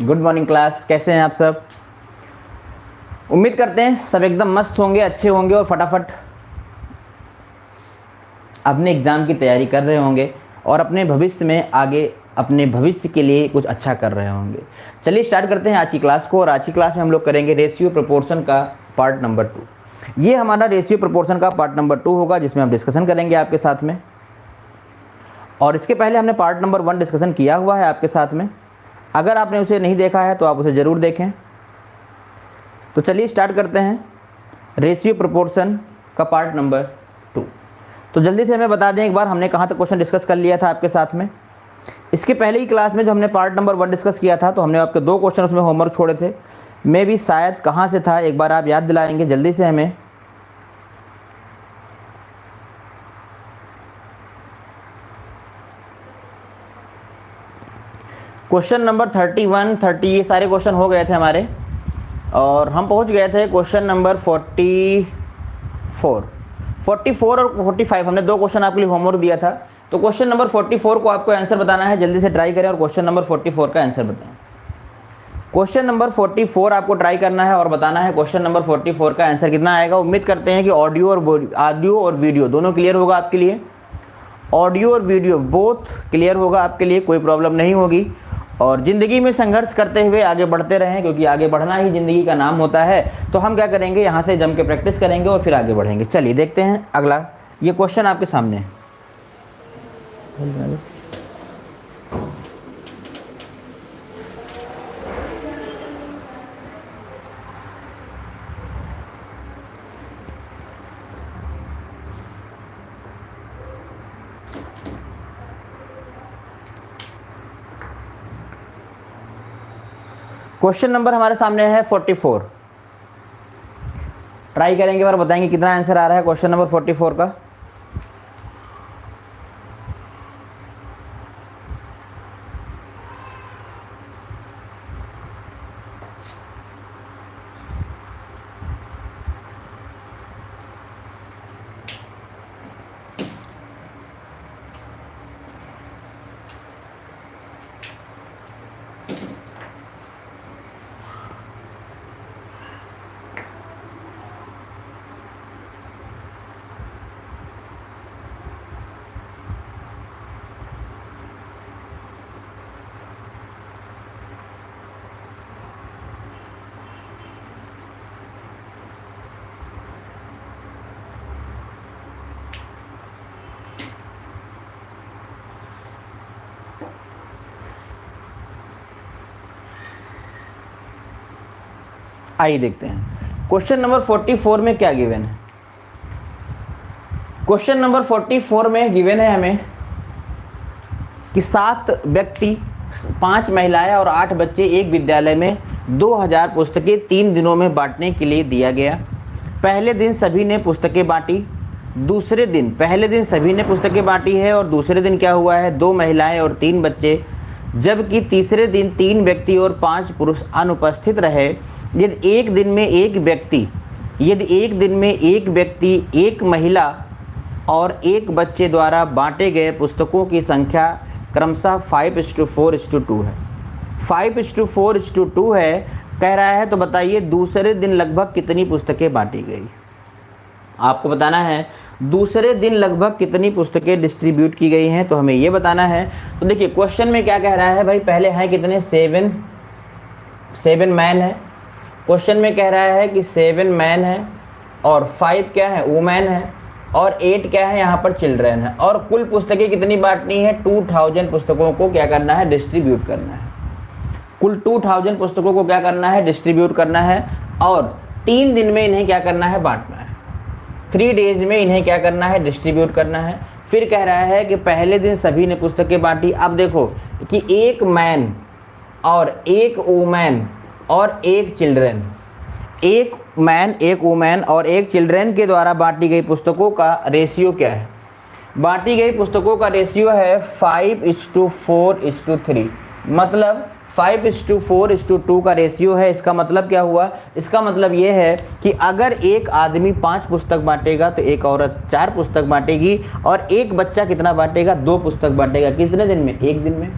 Good morning class, कैसे हैं आप सब। उम्मीद करते हैं सब एकदम मस्त होंगे, अच्छे होंगे और फटाफट अपने एग्ज़ाम की तैयारी कर रहे होंगे और अपने भविष्य में आगे अपने भविष्य के लिए कुछ अच्छा कर रहे होंगे। चलिए स्टार्ट करते हैं आज की क्लास को। और आज की क्लास में हम लोग करेंगे रेशियो प्रोपोर्शन का पार्ट नंबर 2। ये हमारा रेशियो प्रोपोर्शन का पार्ट नंबर 2 होगा, जिसमें हम डिस्कशन करेंगे आपके साथ में। और इसके पहले हमने पार्ट नंबर 1 डिस्कशन किया हुआ है आपके साथ में। अगर आपने उसे नहीं देखा है तो आप उसे ज़रूर देखें। तो चलिए स्टार्ट करते हैं रेशियो प्रोपोर्शन का पार्ट नंबर 2। तो जल्दी से हमें बता दें एक बार, हमने कहाँ तक क्वेश्चन डिस्कस कर लिया था आपके साथ में। इसके पहले ही क्लास में जो हमने पार्ट नंबर 1 डिस्कस किया था, तो हमने आपके 2 क्वेश्चन उसमें होमवर्क छोड़े थे। मैं भी शायद कहाँ से था, एक बार आप याद दिलाएंगे जल्दी से हमें। क्वेश्चन नंबर 31, 30 ये सारे क्वेश्चन हो गए थे हमारे, और हम पहुंच गए थे क्वेश्चन नंबर 44 और 45। हमने 2 क्वेश्चन आपके लिए होमवर्क दिया था। तो क्वेश्चन नंबर 44 को आपको आंसर बताना है, जल्दी से ट्राई करें और क्वेश्चन नंबर 44 का आंसर बताएं। क्वेश्चन नंबर 44 आपको ट्राई करना है और बताना है क्वेश्चन नंबर 44 का आंसर कितना आएगा। उम्मीद करते हैं कि ऑडियो और वीडियो दोनों क्लियर होगा आपके लिए। ऑडियो और वीडियो बोथ क्लियर होगा आपके लिए, कोई प्रॉब्लम नहीं होगी। और ज़िंदगी में संघर्ष करते हुए आगे बढ़ते रहें, क्योंकि आगे बढ़ना ही ज़िंदगी का नाम होता है। तो हम क्या करेंगे, यहाँ से जम के प्रैक्टिस करेंगे और फिर आगे बढ़ेंगे। चलिए देखते हैं अगला। ये क्वेश्चन आपके सामने है। क्वेश्चन नंबर हमारे सामने है 44। ट्राई करेंगे और बताएंगे कितना आंसर आ रहा है क्वेश्चन नंबर 44 का। आइए देखते हैं क्वेश्चन नंबर 44 में क्या गिवन है। क्वेश्चन नंबर 44 में गिवन है हमें कि 7 व्यक्ति, 5 महिलाएं और 8 बच्चे एक विद्यालय में 2000 पुस्तकें 3 दिनों में बांटने के लिए दिया गया। पहले दिन सभी ने पुस्तकें बांटी। पहले दिन सभी ने पुस्तकें बांटी है और दूसरे दिन क्या हुआ है, 2 महिलाएं और 3 बच्चे, जबकि तीसरे दिन 3 व्यक्ति और 5 पुरुष अनुपस्थित रहे। यदि एक दिन में एक व्यक्ति, एक महिला और एक बच्चे द्वारा बांटे गए पुस्तकों की संख्या क्रमशः 5:4:2 है। 5:4:2 है कह रहा है। तो बताइए दूसरे दिन लगभग कितनी पुस्तकें बांटी गई। आपको बताना है दूसरे दिन लगभग कितनी पुस्तकें डिस्ट्रीब्यूट की गई हैं, तो हमें ये बताना है। तो देखिए क्वेश्चन में क्या कह रहा है भाई, पहले हैं कितने, 7 मैन है। क्वेश्चन में कह रहा है कि 7 मैन है और 5 क्या है, वुमेन है, और 8 क्या है, यहाँ पर चिल्ड्रन है। और कुल पुस्तकें कितनी बांटनी है, 2000 पुस्तकों को क्या करना है, डिस्ट्रीब्यूट करना है। कुल 2000 पुस्तकों को क्या करना है, डिस्ट्रीब्यूट करना है। और 3 दिन में इन्हें क्या करना है, बांटना है। 3 डेज में इन्हें क्या करना है, डिस्ट्रीब्यूट करना है। फिर कह रहा है कि पहले दिन सभी ने पुस्तकें बांटी। अब देखो कि एक मैन और एक वुमेन और एक चिल्ड्रन, एक मैन, एक वुमेन और एक चिल्ड्रन के द्वारा बांटी गई पुस्तकों का रेशियो क्या है। बांटी गई पुस्तकों का रेशियो है 5:4:3, मतलब 5:4:2 का रेशियो है। इसका मतलब क्या हुआ, इसका मतलब ये है कि अगर एक आदमी 5 पुस्तक बांटेगा तो एक औरत 4 पुस्तक बांटेगी, और एक बच्चा कितना बांटेगा, 2 पुस्तक बांटेगा। कितने दिन में, एक दिन में।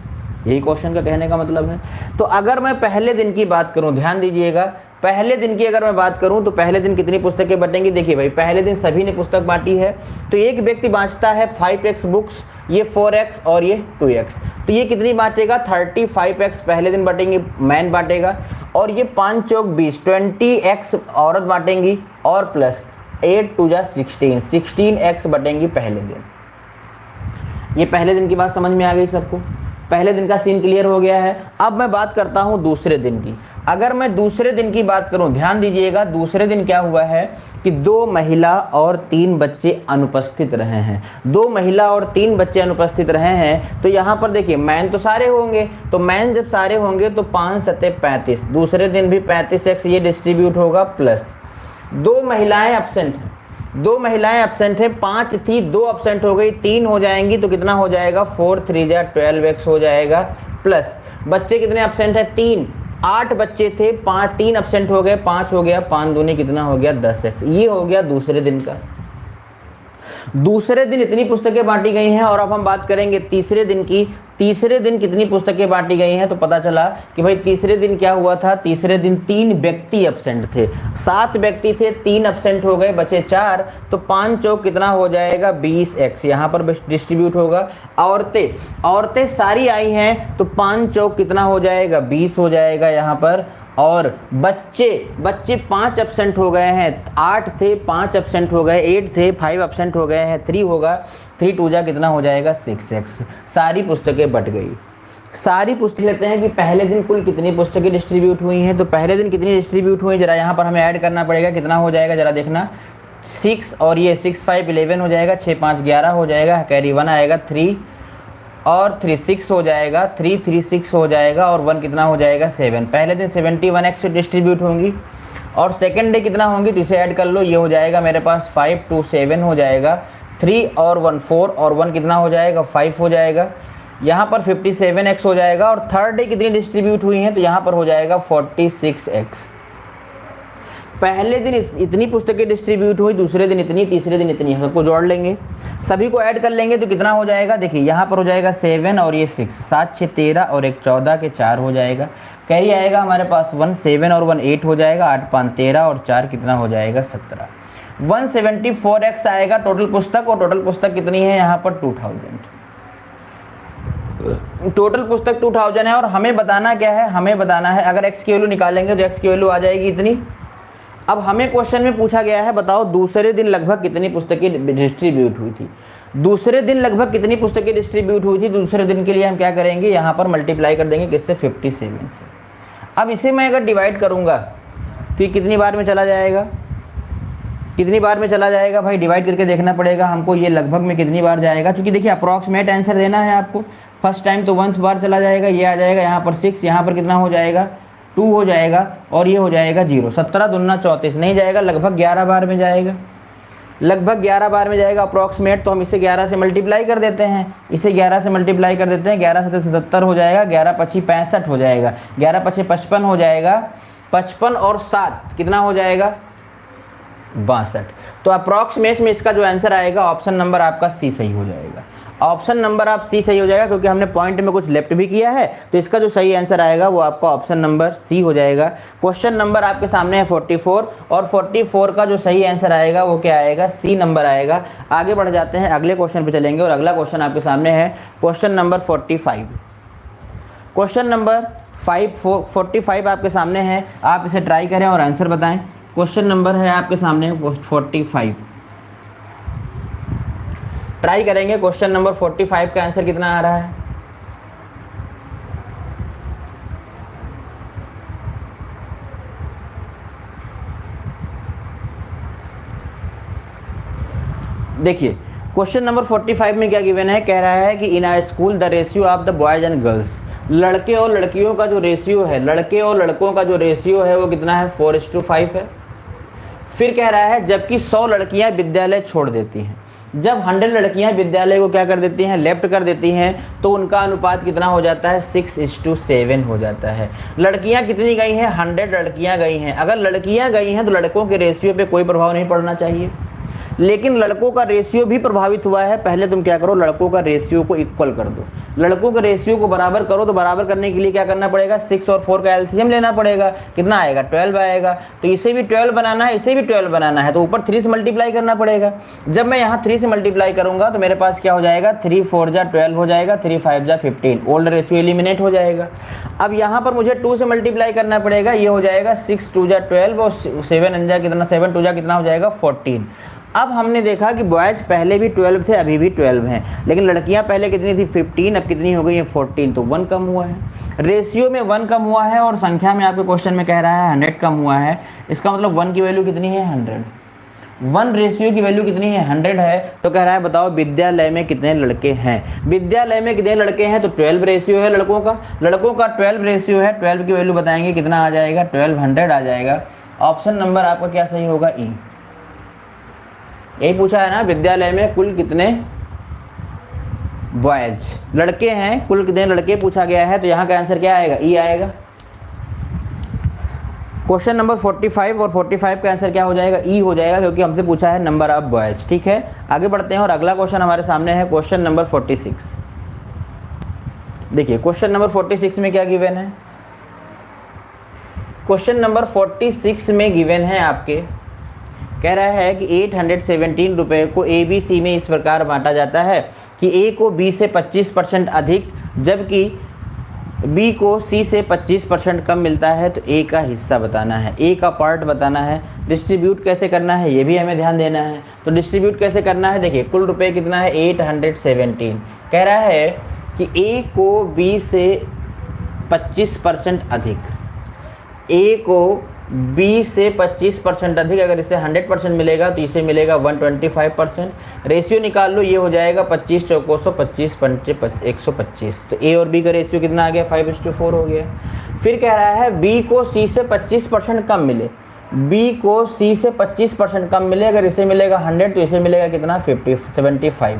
यही क्वेश्चन का कहने का मतलब है। तो अगर मैं पहले दिन की बात करूं, ध्यान दीजिएगा, पहले दिन की अगर मैं बात करूं तो पहले दिन कितनी पुस्तकें बटेंगी। देखिए भाई, पहले दिन सभी ने पुस्तक बांटी है, तो एक व्यक्ति बांटता है 5x बुक्स, ये 4x और ये 2x, तो ये कितनी बांटेगा 35x पहले दिन बांटेंगे, मैन बांटेगा, और ये 5 चौक 20 20x औरत बांटेंगी, और प्लस 8 2 जा 16x बटेंगी पहले दिन। ये पहले दिन की बात समझ में आ गई सबको, पहले दिन का सीन क्लियर हो गया है। अब मैं बात करता हूं दूसरे दिन की। अगर मैं दूसरे दिन की बात करूं, ध्यान दीजिएगा, दूसरे दिन क्या हुआ है कि 2 महिला और 3 बच्चे अनुपस्थित रहे हैं। 2 महिला और 3 बच्चे अनुपस्थित रहे हैं, तो यहाँ पर देखिए मैन तो सारे होंगे, तो मैन जब सारे होंगे तो 5 सत्ते 35, दूसरे दिन भी 35x ये डिस्ट्रीब्यूट होगा, प्लस 2 महिलाएं एब्सेंट हैं, 2 महिलाएं एब्सेंट है, 5 थी 2 एब्सेंट हो गई, 3 हो जाएंगी, तो कितना हो जाएगा 4 3 जा 12x हो जाएगा, प्लस बच्चे कितने एब्सेंट है 3, 8 बच्चे थे, 5 3 एब्सेंट हो गए, 5 हो गया, 5 दूनी कितना हो गया 10x। ये हो गया दूसरे दिन का। दूसरे दिन इतनी पुस्तकें बांटी गई हैं। और अब हम बात करेंगे तीसरे दिन की। तीसरे दिन कितनी पुस्तकें बांटी गई हैं, तो पता चला कि भाई तीसरे दिन क्या हुआ था, तीसरे दिन 3 व्यक्ति एब्सेंट थे, 7 व्यक्ति थे, 3 एब्सेंट हो गए, बचे 4, तो 5 चौक कितना हो जाएगा 20x, यहाँ पर डिस्ट्रीब्यूट होगा। औरतें सारी आई हैं, तो 5 चौक कितना हो जाएगा 20 हो जाएगा यहाँ पर। और बच्चे 5 एब्सेंट हो गए हैं, 8 थे 5 एब्सेंट हो गए, 8 थे 5 एब्सेंट हो गए हैं, 3 होगा, 3 2 जा कितना हो जाएगा 6x। सारी पुस्तकें बट गई। सारी पुस्तकें लेते हैं कि पहले दिन कुल कितनी पुस्तकें डिस्ट्रीब्यूट हुई हैं, तो पहले दिन कितनी डिस्ट्रीब्यूट हुई, जरा यहाँ पर हमें ऐड करना पड़ेगा, कितना हो जाएगा जरा देखना, 6 और ये 6 5 11 हो जाएगा, 6 5 11 हो जाएगा, कैरी 1 आएगा, 3 और 3 6 हो जाएगा, 3 3 6 हो जाएगा, और 1 कितना हो जाएगा 7। पहले दिन 71x डिस्ट्रीब्यूट होंगी, और सेकंड डे कितना होंगी, तो इसे ऐड कर लो, ये हो जाएगा मेरे पास 5 2 7 हो जाएगा, 3 और 1 4 और 1 कितना हो जाएगा 5 हो जाएगा, यहाँ पर 57x हो जाएगा। और थर्ड डे कितनी डिस्ट्रीब्यूट हुई हैं, तो यहाँ पर हो जाएगा 46x। पहले दिन इतनी पुस्तकें डिस्ट्रीब्यूट हुई, दूसरे दिन इतनी, तीसरे दिन इतनी, सबको जोड़ लेंगे, सभी को ऐड कर लेंगे, तो कितना हो जाएगा, देखिए यहाँ पर हो जाएगा 7 और ये 6, 7 6 13 और 1 14 के 4 हो जाएगा, कैरी आएगा हमारे पास 1 7 और 1 8 हो जाएगा, 8 5 13 और 4 कितना हो जाएगा 17। 174x आएगा टोटल पुस्तक, और टोटल पुस्तक कितनी है यहाँ पर 2000। टोटल पुस्तक 2000 है। और हमें बताना क्या है, हमें बताना है, अगर x की वैल्यू निकालेंगे तो x की वैल्यू आ जाएगी इतनी। अब हमें क्वेश्चन में पूछा गया है, बताओ दूसरे दिन लगभग कितनी पुस्तकें डिस्ट्रीब्यूट हुई थी। दूसरे दिन लगभग कितनी पुस्तकें डिस्ट्रीब्यूट हुई थी, दूसरे दिन के लिए हम क्या करेंगे, यहाँ पर मल्टीप्लाई कर देंगे किससे 57 से। अब इसे मैं अगर डिवाइड करूँगा तो ये कितनी बार में चला जाएगा, कितनी बार में चला जाएगा भाई, डिवाइड करके देखना पड़ेगा हमको, ये लगभग में कितनी बार जाएगा, क्योंकि देखिए अप्रॉक्सीमेट आंसर देना है आपको। फर्स्ट टाइम तो 1 बार चला जाएगा, ये आ जाएगा यहाँ पर 6, यहाँ पर कितना हो जाएगा 2 हो जाएगा, और ये हो जाएगा 0, 17 दूना 34 नहीं जाएगा, लगभग 11 बार में जाएगा, लगभग 11 बार में जाएगा अप्रॉक्सीमेट। तो हम इसे 11 से मल्टीप्लाई कर देते हैं, इसे 11 से मल्टीप्लाई कर देते हैं, 11 से 77 हो जाएगा, 11 5 65 हो जाएगा, 11 5 55 हो जाएगा, 55 और 7 कितना हो जाएगा 62। तो अप्रॉक्सीमेट में इसका जो आंसर आएगा ऑप्शन नंबर आपका सी सही हो जाएगा। ऑप्शन नंबर आप सी सही हो जाएगा, क्योंकि हमने पॉइंट में कुछ लेफ्ट भी किया है, तो इसका जो सही आंसर आएगा वो आपका ऑप्शन नंबर सी हो जाएगा। क्वेश्चन नंबर आपके सामने है 44, और 44 का जो सही आंसर आएगा वो क्या आएगा, सी नंबर आएगा। आगे बढ़ जाते हैं, अगले क्वेश्चन पे चलेंगे, और अगला क्वेश्चन आपके सामने है क्वेश्चन नंबर 45। क्वेश्चन नंबर 45 आपके सामने है, आप इसे ट्राई करें और आंसर बताएं। क्वेश्चन नंबर है आपके सामने 45, ट्राई करेंगे। क्वेश्चन नंबर 45 का आंसर कितना आ रहा है, देखिए क्वेश्चन नंबर 45 में क्या गिवन है, कह रहा है कि in a school the ratio of the boys and girls, लड़के और लड़कियों का जो रेशियो है, लड़के और लड़कों का जो रेशियो है वो कितना है 4:5 है। फिर कह रहा है जबकि 100 लड़कियां विद्यालय छोड़ देती हैं, जब 100 लड़कियां विद्यालय को क्या कर देती हैं, लेफ्ट कर देती हैं, तो उनका अनुपात कितना हो जाता है 6:7 हो जाता है। लड़कियां कितनी गई हैं, 100 लड़कियां गई हैं। अगर लड़कियां गई हैं तो लड़कों के रेशियो पे कोई प्रभाव नहीं पड़ना चाहिए, लेकिन लड़कों का रेशियो भी प्रभावित हुआ है। पहले तुम क्या करो, लड़कों का रेशियो को इक्वल कर दो। लड़कों के रेशियो को बराबर करो, तो बराबर करने के लिए क्या करना पड़ेगा, 6 और 4 का एलसीएम लेना पड़ेगा। कितना आएगा, 12 आएगा। तो इसे भी 12 बनाना है, इसे भी 12 बनाना है, तो ऊपर 3 से मल्टीप्लाई करना पड़ेगा। जब मैं यहाँ 3 से मल्टीप्लाई करूंगा तो मेरे पास क्या हो जाएगा, 3 4 जा 12 हो जाएगा, 3 5 जा 15। ओल्ड रेशियो एलिमिनेट हो जाएगा। अब यहाँ पर मुझे 2 से मल्टीप्लाई करना पड़ेगा, ये हो जाएगा 6 2 जा 12 और 7 अंजा कितना, 7 2 जा कितना हो जाएगा 14। अब हमने देखा कि बॉयज़ पहले भी 12 थे, अभी भी 12 हैं, लेकिन लड़कियां पहले कितनी थी 15, अब कितनी हो गई है 14। तो 1 कम हुआ है, रेशियो में 1 कम हुआ है, और संख्या में आपके क्वेश्चन में कह रहा है 100 कम हुआ है। इसका मतलब 1 की वैल्यू कितनी है 100, 1 रेशियो की वैल्यू कितनी है 100 है। तो कह रहा है बताओ विद्यालय में कितने लड़के हैं। विद्यालय में कितने लड़के हैं, तो 12 रेशियो है लड़कों का 12 रेशियो है। 12 की वैल्यू बताएंगे कितना आ जाएगा, 1200 आ जाएगा। ऑप्शन नंबर आपका क्या सही होगा, ई। यही पूछा है ना, विद्यालय में कुल कितने बॉयज लड़के हैं, कुल कितने लड़के पूछा गया है, तो यहाँ का आंसर क्या आएगा, ई आएगा। क्वेश्चन नंबर 45 और 45 का आंसर क्या हो जाएगा, ई हो जाएगा, क्योंकि हमसे पूछा है नंबर ऑफ बॉयज। ठीक है, आगे बढ़ते हैं और अगला क्वेश्चन हमारे सामने है क्वेश्चन नंबर 46। देखिए क्वेश्चन नंबर 46 में क्या गिवन है। क्वेश्चन नंबर 46 में गिवन है आपके, कह रहा है कि 817 रुपये को ए बी सी में इस प्रकार बांटा जाता है कि ए को बी से 25% अधिक, जबकि बी को सी से 25% कम मिलता है। तो ए का हिस्सा बताना है, ए का पार्ट बताना है। डिस्ट्रीब्यूट कैसे करना है ये भी हमें ध्यान देना है। तो डिस्ट्रीब्यूट कैसे करना है, देखिए कुल रुपए कितना है 817। कह रहा है कि ए को बी से 25% अधिक, ए को बी से 25% अधिक, अगर इसे 100% मिलेगा तो इसे मिलेगा 125%। रेशियो निकाल लो, ये हो जाएगा 25 चौको 125 125। तो ए और बी का रेशियो कितना आ गया 5:4 हो गया। फिर कह रहा है बी को सी से 25% कम मिले, बी को सी से 25% कम मिले, अगर इसे मिलेगा 100 तो इसे मिलेगा कितना 75।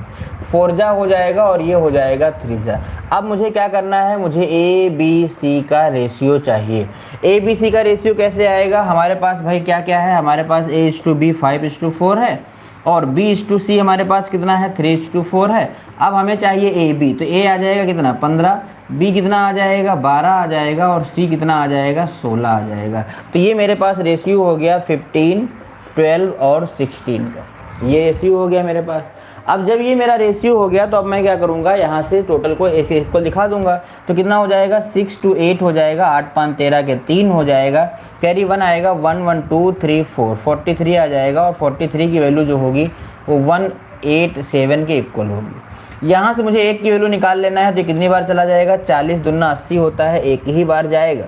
4 जा हो जाएगा और ये हो जाएगा 3 जा। अब मुझे क्या करना है, मुझे ए बी सी का रेशियो चाहिए। ए बी सी का रेशियो कैसे आएगा, हमारे पास भाई क्या क्या है, हमारे पास A:B 5:4 है और B:C हमारे पास कितना है 3:4 है। अब हमें चाहिए ए बी, तो ए आ जाएगा कितना 15, बी कितना आ जाएगा 12 आ जाएगा और सी कितना आ जाएगा 16 आ जाएगा। तो ये मेरे पास रेशियो हो गया 15, 12 और 16 का, ये रेशियो हो गया मेरे पास। अब जब ये मेरा रेशियो हो गया तो अब मैं क्या करूँगा, यहाँ से टोटल को एक एक को दिखा दूंगा। तो कितना हो जाएगा 6 to 8 हो जाएगा, 8 5 13 के 3 हो जाएगा, कैरी 1 आएगा, 1 1 2 3 4 43 आ जाएगा, और 43 की वैल्यू जो होगी वो 187 के इक्वल होगी। यहाँ से मुझे एक की वैल्यू निकाल लेना है, तो कितनी बार चला जाएगा, 40 दूना 80 होता है, एक ही बार जाएगा,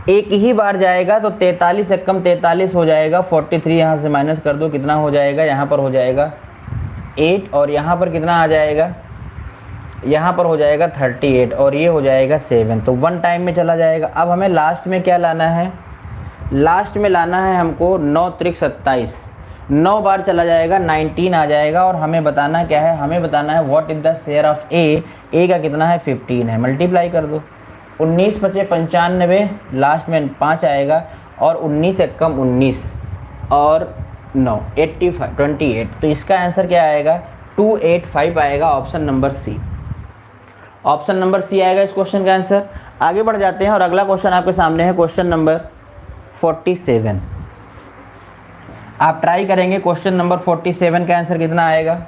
एक ही बार जाएगा। तो 43 से कम 43 हो जाएगा, 43 यहाँ से माइनस कर दो, कितना हो जाएगा, यहाँ पर हो जाएगा 8 और यहाँ पर कितना आ जाएगा, यहाँ पर हो जाएगा 38 और ये हो जाएगा 7। तो 1 टाइम में चला जाएगा। अब हमें लास्ट में क्या लाना है, लास्ट में लाना है हमको 9 त्रिक 27, 9 बार चला जाएगा, 19 आ जाएगा। और हमें बताना क्या है, हमें बताना है what is the share of A का कितना है 15 है, मल्टीप्लाई कर दो, 19 5 95, लास्ट में 5 आएगा और 19 से कम 19 और 9 85 28। तो इसका आंसर क्या आएगा 285 आएगा, option number C. Option number C आएगा इस क्वेश्चन का आंसर। आगे बढ़ जाते हैं और अगला क्वेश्चन आपके सामने है क्वेश्चन नंबर 47। आप ट्राई करेंगे क्वेश्चन नंबर 47 का आंसर कितना आएगा,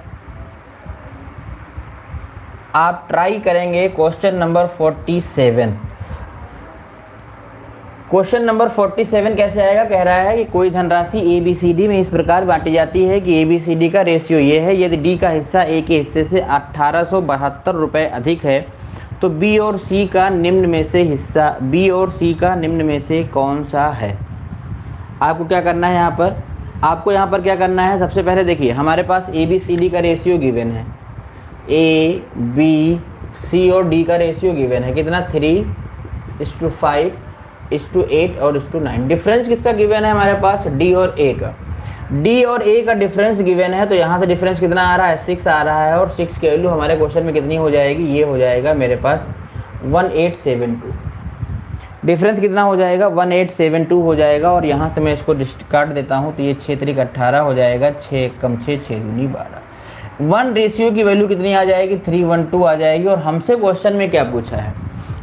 आप ट्राई करेंगे क्वेश्चन नंबर 47। क्वेश्चन नंबर 47 कैसे आएगा, कह रहा है कि कोई धनराशि ABCD में इस प्रकार बांटी जाती है कि ABCD का रेशियो ये है, यदि D का हिस्सा A के हिस्से से 1872 रुपये अधिक है तो B और C का निम्न में से हिस्सा, B और C का निम्न में से कौन सा है। आपको क्या करना है, यहाँ पर आपको यहाँ पर क्या करना है, सबसे पहले देखिए हमारे पास ABCD का रेशियो गिवन है, A B C और D का रेशियो गिवन है कितना 3:5 8 और 9। डिफरेंस किसका गिवन है हमारे पास, D और A का, D और A का डिफरेंस गिवन है। तो यहाँ से डिफरेंस कितना आ रहा है 6 आ रहा है, और 6 की वैल्यू हमारे क्वेश्चन में कितनी हो जाएगी, ये हो जाएगा मेरे पास 1872। डिफरेंस कितना हो जाएगा 1872 हो जाएगा। और यहाँ से मैं इसको काट देता हूँ तो ये 6 3 18 हो जाएगा, 6 कम 6 6 दूनी 12। 1 रेशियो की वैल्यू कितनी आ जाएगी 312 आ जाएगी। और हमसे क्वेश्चन में क्या पूछा है,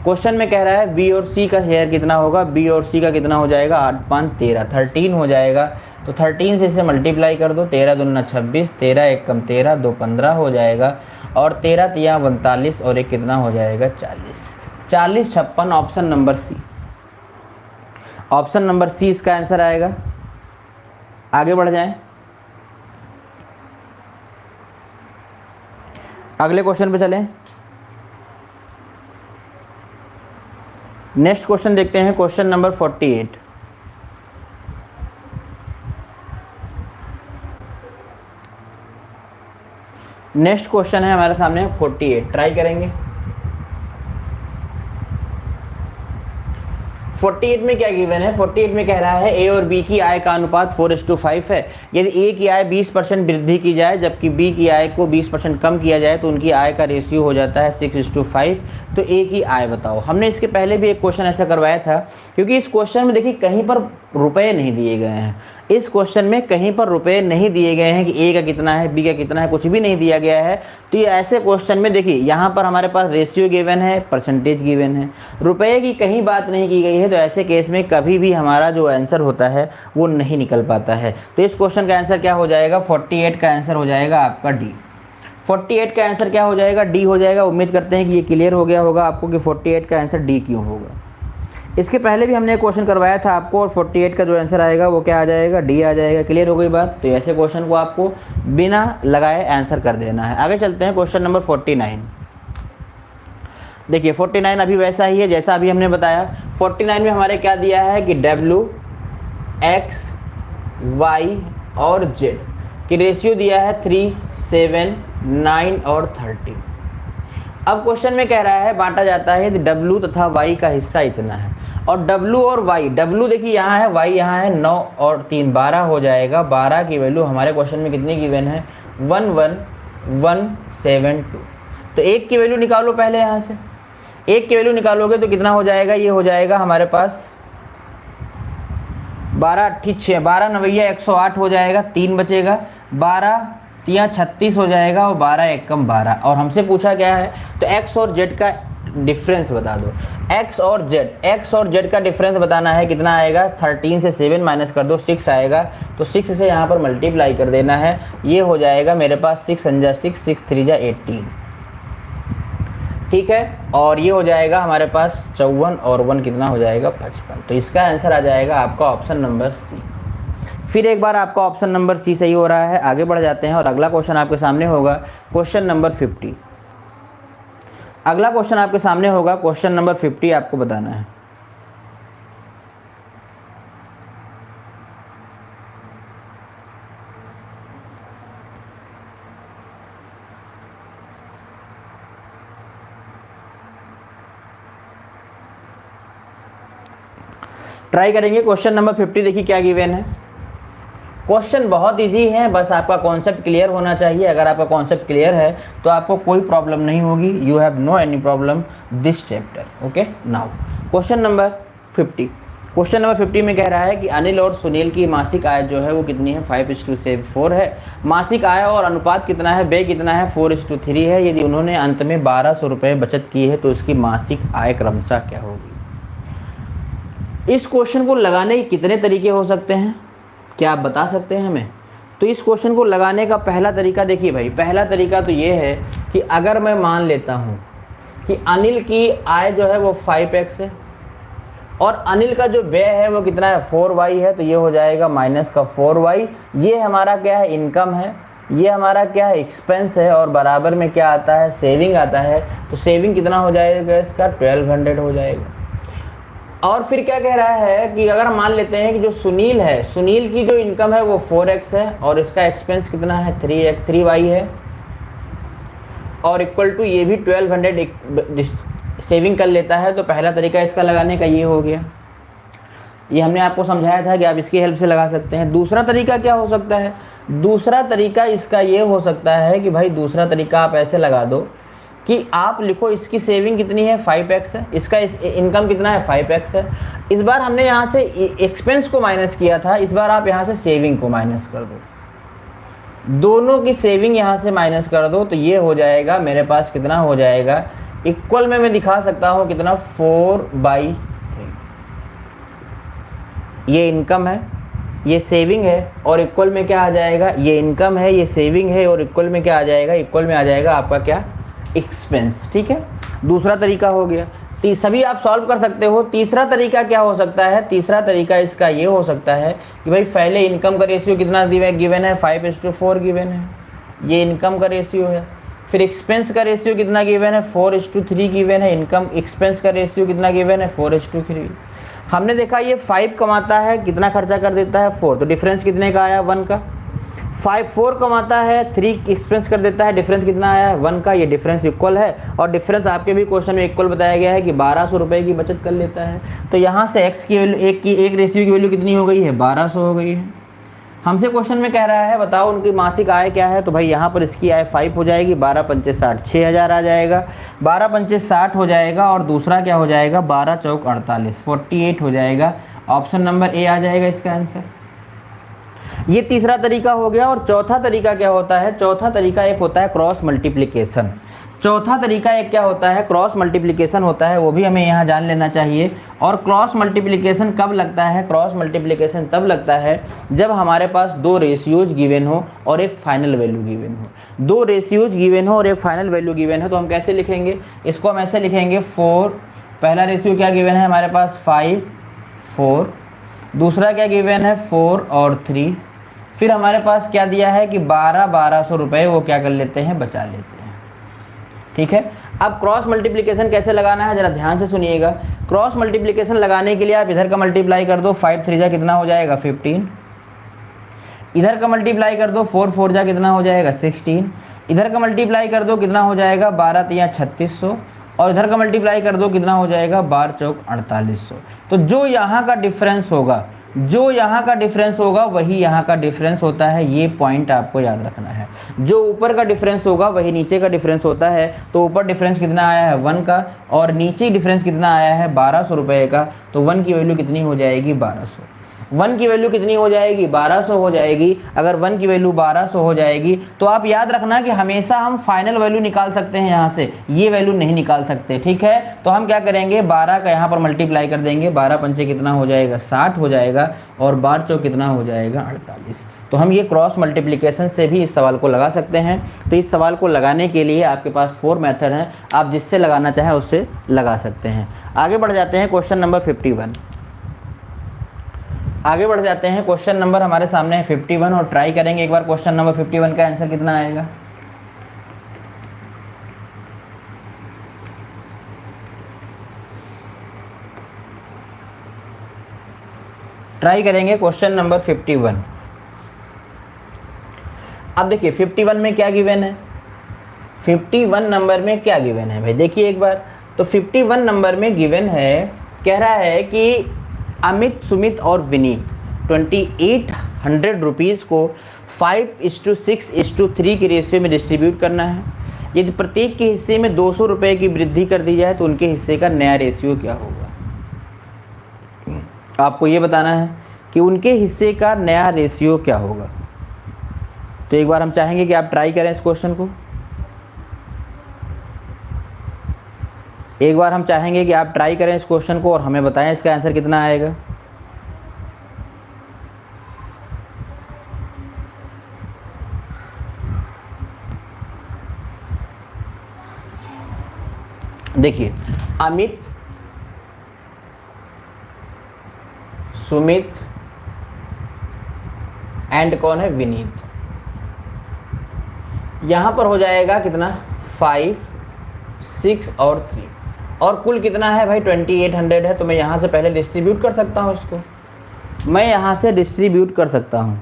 क्वेश्चन में कह रहा है बी और सी का शेयर कितना होगा, बी और सी का कितना हो जाएगा 8 5 13 13 हो जाएगा। तो 13 से इसे मल्टीप्लाई कर दो, 13 दूना 26, 13 1 कम 13 2 15 हो जाएगा। और 13 तिया 39 और एक कितना हो जाएगा 40 40 56। Option number C, option number C इसका आंसर आएगा। आगे बढ़ जाएं, अगले क्वेश्चन पे चलें। नेक्स्ट क्वेश्चन देखते हैं, क्वेश्चन नंबर 48। नेक्स्ट क्वेश्चन है हमारे सामने 48, ट्राई करेंगे। 48 में क्या गिवन है, 48 में कह रहा है ए और बी की आय का अनुपात 4:5 है। यदि ए की आय 20% वृद्धि की जाए जबकि बी की आय को 20% कम किया जाए तो उनकी आय का रेशियो हो जाता है 6:5। तो ए की आय बताओ। हमने इसके पहले भी एक क्वेश्चन ऐसा करवाया था, क्योंकि इस क्वेश्चन में देखिए कहीं पर रुपए नहीं दिए गए हैं। इस क्वेश्चन में कहीं पर रुपए नहीं दिए गए हैं कि ए का कितना है, बी का कितना है, कुछ भी नहीं दिया गया है। तो ये ऐसे क्वेश्चन में देखिए यहाँ पर हमारे पास रेशियो गिवन है, परसेंटेज गिवन है, रुपए की कहीं बात नहीं की गई है। तो ऐसे केस में कभी भी हमारा जो आंसर होता है वो नहीं निकल पाता है। तो इस क्वेश्चन का आंसर क्या हो जाएगा, 48 का आंसर हो जाएगा आपका डी। 48 का आंसर क्या हो जाएगा, डी हो जाएगा। उम्मीद करते हैं कि ये क्लियर हो गया होगा आपको कि 48 का आंसर डी क्यों होगा। इसके पहले भी हमने एक क्वेश्चन करवाया था आपको, और 48 का जो आंसर आएगा वो क्या आ जाएगा, डी आ जाएगा। क्लियर हो गई बात। तो ऐसे क्वेश्चन को आपको बिना लगाए आंसर कर देना है। आगे चलते हैं, क्वेश्चन नंबर 49। देखिए 49 अभी वैसा ही है जैसा अभी हमने बताया। 49 में हमारे क्या दिया है कि W, X, Y और Z की रेशियो दिया है 3, 7, 9 और 30। अब क्वेश्चन में कह रहा है बांटा जाता है कि W तथा Y का हिस्सा इतना है। और W और Y, W देखिए यहाँ है, Y यहाँ है, 9 और 3 12 हो जाएगा। 12 की वैल्यू हमारे क्वेश्चन में कितनी गिवन है 11172। तो एक की वैल्यू निकालो पहले। यहाँ से एक की वैल्यू निकालोगे तो कितना हो जाएगा, ये हो जाएगा हमारे पास 12 8 6 12 9 108 हो जाएगा, 3 बचेगा, 12 3 36 हो जाएगा और 12 1 कम 12। और हमसे पूछा क्या है, तो x और z का डिफरेंस बता दो। x और z का डिफरेंस बताना है, कितना आएगा 13 से 7 माइनस कर दो 6 आएगा। तो 6 से यहाँ पर मल्टीप्लाई कर देना है, ये हो जाएगा मेरे पास 6 × 6 6 3 18, ठीक है। और ये हो जाएगा हमारे पास 54 और 1 कितना हो जाएगा 55। तो इसका आंसर आ जाएगा आपका ऑप्शन नंबर सी। फिर एक बार आपका ऑप्शन नंबर सी सही हो रहा है। आगे बढ़ जाते हैं और अगला क्वेश्चन आपके सामने होगा क्वेश्चन नंबर 50। अगला क्वेश्चन आपके सामने होगा क्वेश्चन नंबर 50, आपको बताना है। ट्राई करेंगे क्वेश्चन नंबर 50। देखिए क्या गिवन है। क्वेश्चन बहुत इजी है, बस आपका कॉन्सेप्ट क्लियर होना चाहिए। अगर आपका कॉन्सेप्ट क्लियर है तो आपको कोई प्रॉब्लम नहीं होगी। You have no any problem this chapter. Okay, now question number 50। Question number 50 में कह रहा है कि अनिल और सुनील की मासिक आय जो है वो कितनी है 5:4 है। मासिक आय और अनुपात कितना है, व्यय कितना है 4:3 है। यदि उन्होंने अंत में 1200 रुपये बचत की है तो उसकी मासिक आय क्रमशः क्या होगी। इस क्वेश्चन को लगाने के कितने तरीके हो सकते हैं, क्या आप बता सकते हैं हमें। तो इस क्वेश्चन को लगाने का पहला तरीका देखिए भाई, पहला तरीका तो ये है कि अगर मैं मान लेता हूँ कि अनिल की आय जो है वो 5x है और अनिल का जो व्यय है वो कितना है 4y है, तो ये हो जाएगा माइनस का 4y। ये हमारा क्या है, इनकम है, ये हमारा क्या है, एक्सपेंस है, और बराबर में क्या आता है, सेविंग आता है। तो सेविंग कितना हो जाएगा इसका 1200 हो जाएगा। और फिर क्या कह रहा है कि अगर हम मान लेते हैं कि जो सुनील है, सुनील की जो इनकम है वो 4x है और इसका एक्सपेंस कितना है 3y है, और इक्वल टू ये भी 1200 सेविंग कर लेता है। तो पहला तरीका इसका लगाने का ये हो गया। ये हमने आपको समझाया था कि आप इसकी हेल्प से लगा सकते हैं। दूसरा तरीका क्या हो सकता है, दूसरा तरीका इसका ये हो सकता है कि भाई दूसरा तरीका आप ऐसे लगा दो कि आप लिखो इसकी सेविंग कितनी है 5x है, इसका इनकम कितना है 5x है। इस बार हमने यहाँ से एक्सपेंस को माइनस किया था, इस बार आप यहाँ से सेविंग को माइनस कर दो, दोनों की सेविंग यहाँ से माइनस कर दो, तो ये हो जाएगा मेरे पास कितना हो जाएगा, इक्वल में मैं दिखा सकता हूँ कितना 4/3। ये इनकम है, ये सेविंग है, और इक्वल में क्या आ जाएगा, ये इनकम है, ये सेविंग है, और इक्वल में क्या आ जाएगा, इक्वल में आ जाएगा आपका क्या, एक्सपेंस। ठीक है, दूसरा तरीका हो गया। सभी आप सॉल्व कर सकते हो। तीसरा तरीका क्या हो सकता है, तीसरा तरीका इसका ये हो सकता है कि भाई पहले इनकम का रेशियो कितना गिवन है 5:4 गिवन है, ये इनकम का रेशियो है। फिर एक्सपेंस का रेशियो कितना गिवन है 4:3 गिवन है, इनकम एक्सपेंस का रेशियो कितना गिवन है 4:3। हमने देखा ये 5 कमाता है, कितना खर्चा कर देता है 4, तो डिफरेंस कितने का आया 1 का। 4 कमाता है, 3 एक्सपेंस कर देता है, डिफरेंस कितना आया है 1 का। ये डिफरेंस इक्वल है, और डिफरेंस आपके भी क्वेश्चन में इक्वल बताया गया है कि 1200 रुपये की बचत कर लेता है। तो यहाँ से एक्स की वैल्यू एक रेशियो की वैल्यू कितनी हो गई है 1200 हो गई है। हमसे क्वेश्चन में कह रहा है बताओ उनकी मासिक आय क्या है, तो भाई यहाँ पर इसकी आय 5 हो जाएगी, 12×5 = 60, 6000 आ जाएगा, 12×5 = 60 हो जाएगा, और दूसरा क्या हो जाएगा 12×4 = 48, 48 हो जाएगा। ऑप्शन नंबर ए आ जाएगा इसका आंसर। ये तीसरा तरीका हो गया। और चौथा तरीका क्या होता है, चौथा तरीका एक होता है क्रॉस मल्टीप्लिकेशन। चौथा तरीका एक क्या होता है, क्रॉस मल्टीप्लिकेशन होता है, वो भी हमें यहाँ जान लेना चाहिए। और क्रॉस मल्टीप्लिकेशन कब लगता है, क्रॉस मल्टीप्लिकेशन तब लगता है जब हमारे पास दो रेशियोज गिवन हो और एक फाइनल वैल्यू गिवन हो। दो रेशियोज गिवन हो और एक फाइनल वैल्यू गिवन हो, तो हम कैसे लिखेंगे इसको, हम ऐसे लिखेंगे 4, पहला रेशियो क्या गिवन है हमारे पास 5, 4, दूसरा क्या गिवन है 4 और 3, फिर हमारे पास क्या दिया है कि 1200 रुपये वो क्या कर लेते हैं, बचा लेते हैं। ठीक है, अब क्रॉस मल्टीप्लिकेशन कैसे लगाना है जरा ध्यान से सुनिएगा। क्रॉस मल्टीप्लिकेशन लगाने के लिए आप इधर का मल्टीप्लाई कर दो, 5 3 जा कितना हो जाएगा 15, इधर का मल्टीप्लाई कर दो 4 4 जा कितना हो जाएगा 16, इधर का मल्टीप्लाई कर दो कितना हो जाएगा 12 3 3600, और इधर का मल्टीप्लाई कर दो कितना हो जाएगा 12 4 4800। तो जो यहाँ का डिफरेंस होगा, जो यहाँ का डिफरेंस होगा वही यहाँ का डिफरेंस होता है, ये पॉइंट आपको याद रखना है। जो ऊपर का डिफरेंस होगा वही नीचे का डिफरेंस होता है। तो ऊपर डिफरेंस कितना आया है 1 का, और नीचे डिफरेंस कितना आया है 1200 रुपये का, तो 1 की वैल्यू कितनी हो जाएगी 1200। 1 की वैल्यू कितनी हो जाएगी 1200 हो जाएगी। अगर 1 की वैल्यू 1200 हो जाएगी तो आप याद रखना कि हमेशा हम फाइनल वैल्यू निकाल सकते हैं, यहाँ से ये वैल्यू नहीं निकाल सकते। ठीक है, तो हम क्या करेंगे 12 का यहाँ पर मल्टीप्लाई कर देंगे, 12 पंचे कितना हो जाएगा 60 हो जाएगा, और 12 चौक कितना हो जाएगा 48। तो हम ये क्रॉस मल्टीप्लिकेशन से भी इस सवाल को लगा सकते हैं। तो इस सवाल को लगाने के लिए आपके पास 4 मेथड हैं, आप जिससे लगाना चाहें उससे लगा सकते हैं। आगे बढ़ जाते हैं क्वेश्चन नंबर 51। आगे बढ़ जाते हैं, क्वेश्चन नंबर हमारे सामने है 51, और ट्राई करेंगे एक बार क्वेश्चन नंबर 51 का आंसर कितना आएगा। ट्राई करेंगे क्वेश्चन नंबर 51। अब देखिए 51 में क्या गिवन है, 51 नंबर में क्या गिवन है भाई, देखिए एक बार। तो 51 नंबर में गिवन है, कह रहा है कि अमित, सुमित और विनीत 2800 रुपीज़ को 5:6:3 के रेशियो में डिस्ट्रीब्यूट करना है। यदि प्रत्येक के हिस्से में 200 रुपये की वृद्धि कर दी जाए तो उनके हिस्से का नया रेशियो क्या होगा। आपको ये बताना है कि उनके हिस्से का नया रेशियो क्या होगा। तो एक बार हम चाहेंगे कि आप ट्राई करें इस क्वेश्चन को, एक बार हम चाहेंगे कि आप ट्राई करें इस क्वेश्चन को और हमें बताएं इसका आंसर कितना आएगा। देखिए अमित, सुमित एंड कौन है विनीत, यहां पर हो जाएगा कितना 5, 6 और 3, और कुल कितना है भाई 2800 है। तो मैं यहां से पहले डिस्ट्रीब्यूट कर सकता हूं, इसको मैं यहां से डिस्ट्रीब्यूट कर सकता हूं।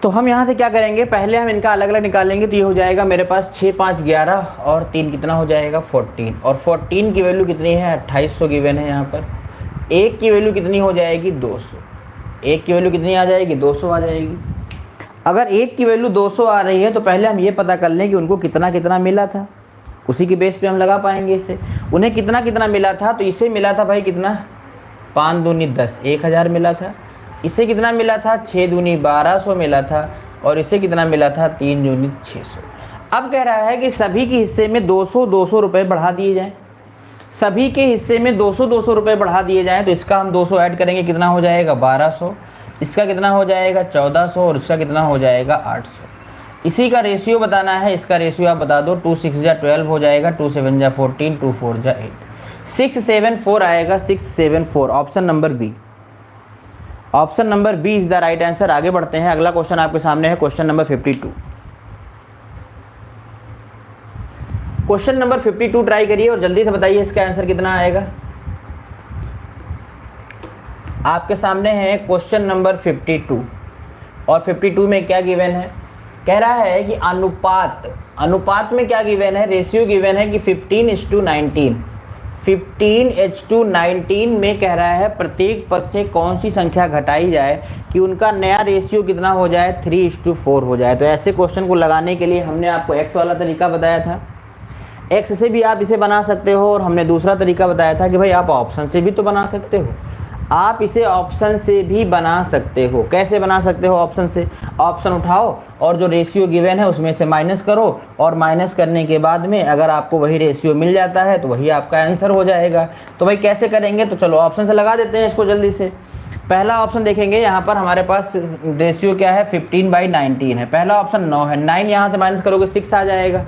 तो हम यहाँ से क्या करेंगे, पहले हम इनका अलग अलग निकालेंगे। तो ये हो जाएगा मेरे पास 6 5 11 और 3 कितना हो जाएगा 14, और 14 की वैल्यू कितनी है 2800 गिवन है यहाँ पर। एक की वैल्यू कितनी हो जाएगी 200, एक की वैल्यू कितनी आ जाएगी 200 आ जाएगी। अगर एक की वैल्यू 200 आ रही है तो पहले हम ये पता कर लें कि उनको कितना कितना मिला था, उसी के बेस पे हम लगा पाएंगे इसे। उन्हें कितना कितना मिला था, तो इसे मिला था भाई कितना 5 दूनी 10, 1000 मिला था। इसे कितना मिला था 6 दूनी 1200 मिला था, और इसे कितना मिला था 3 दूनी 600। अब कह रहा है कि सभी के हिस्से में 200 रुपये बढ़ा दिए जाएँ, सभी के हिस्से में 200 रुपये बढ़ा दिए जाएँ। तो इसका हम 200 ऐड करेंगे, कितना हो जाएगा 1200, इसका कितना हो जाएगा 1400, और इसका कितना हो जाएगा 800। इसी का रेशियो बताना है, इसका रेशियो आप बता दो। 2 6 जा 12 हो जाएगा, 2 7 जा 14, 2 4 जा 8, 674 आएगा, 674 option number B. Option number B is the right answer. आगे बढ़ते हैं, अगला क्वेश्चन आपके सामने है question number 52। Question number 52 try करिए और जल्दी से बताइए इसका आंसर कितना आएगा। आपके सामने है क्वेश्चन नंबर 52, और 52 में क्या गिवन है, कह रहा है कि अनुपात में क्या गिवन है, रेशियो गिवन है कि 15:19, 15:19 में कह रहा है प्रत्येक पद से कौन सी संख्या घटाई जाए कि उनका नया रेशियो कितना हो जाए 3:4 हो जाए। तो ऐसे क्वेश्चन को लगाने के लिए हमने आपको एक्स वाला तरीका बताया था, एक्स से भी आप इसे बना सकते हो, और हमने दूसरा तरीका बताया था कि भाई आप ऑप्शन से भी तो बना सकते हो। आप इसे ऑप्शन से भी बना सकते हो। कैसे बना सकते हो ऑप्शन से, ऑप्शन उठाओ और जो रेशियो गिवन है उसमें से माइनस करो, और माइनस करने के बाद में अगर आपको वही रेशियो मिल जाता है तो वही आपका आंसर हो जाएगा। तो भाई कैसे करेंगे, तो चलो ऑप्शन से लगा देते हैं इसको जल्दी से। पहला ऑप्शन देखेंगे, यहाँ पर हमारे पास रेशियो क्या है 15/19 है, पहला ऑप्शन 9 है, 9 यहाँ से माइनस करोगे 6 आ जाएगा।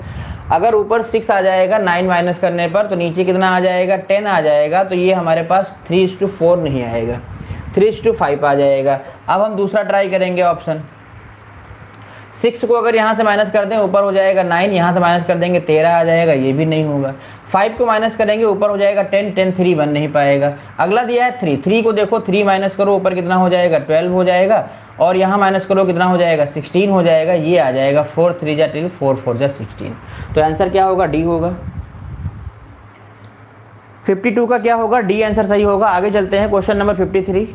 अगर ऊपर 6 आ जाएगा 9 माइनस करने पर, तो नीचे कितना आ जाएगा 10 आ जाएगा। तो ये हमारे पास 3:4 नहीं आएगा, 3:5 आ जाएगा। अब हम दूसरा ट्राई करेंगे ऑप्शन, 6 को अगर यहाँ से माइनस कर दें ऊपर हो जाएगा 9, यहाँ से माइनस कर देंगे 13 आ जाएगा, ये भी नहीं होगा। 5 को माइनस करेंगे ऊपर हो जाएगा 10, 10 3 बन नहीं पाएगा। अगला दिया है 3, 3 को देखो 3 माइनस करो ऊपर कितना हो जाएगा 12 हो जाएगा, और यहाँ माइनस करो कितना हो जाएगा 16 हो जाएगा, ये आ जाएगा 4 3 जा 12, 4 4 जा 16। तो आंसर क्या होगा, डी होगा। 52 का क्या होगा, डी आंसर सही होगा। आगे चलते हैं क्वेश्चन नंबर 53।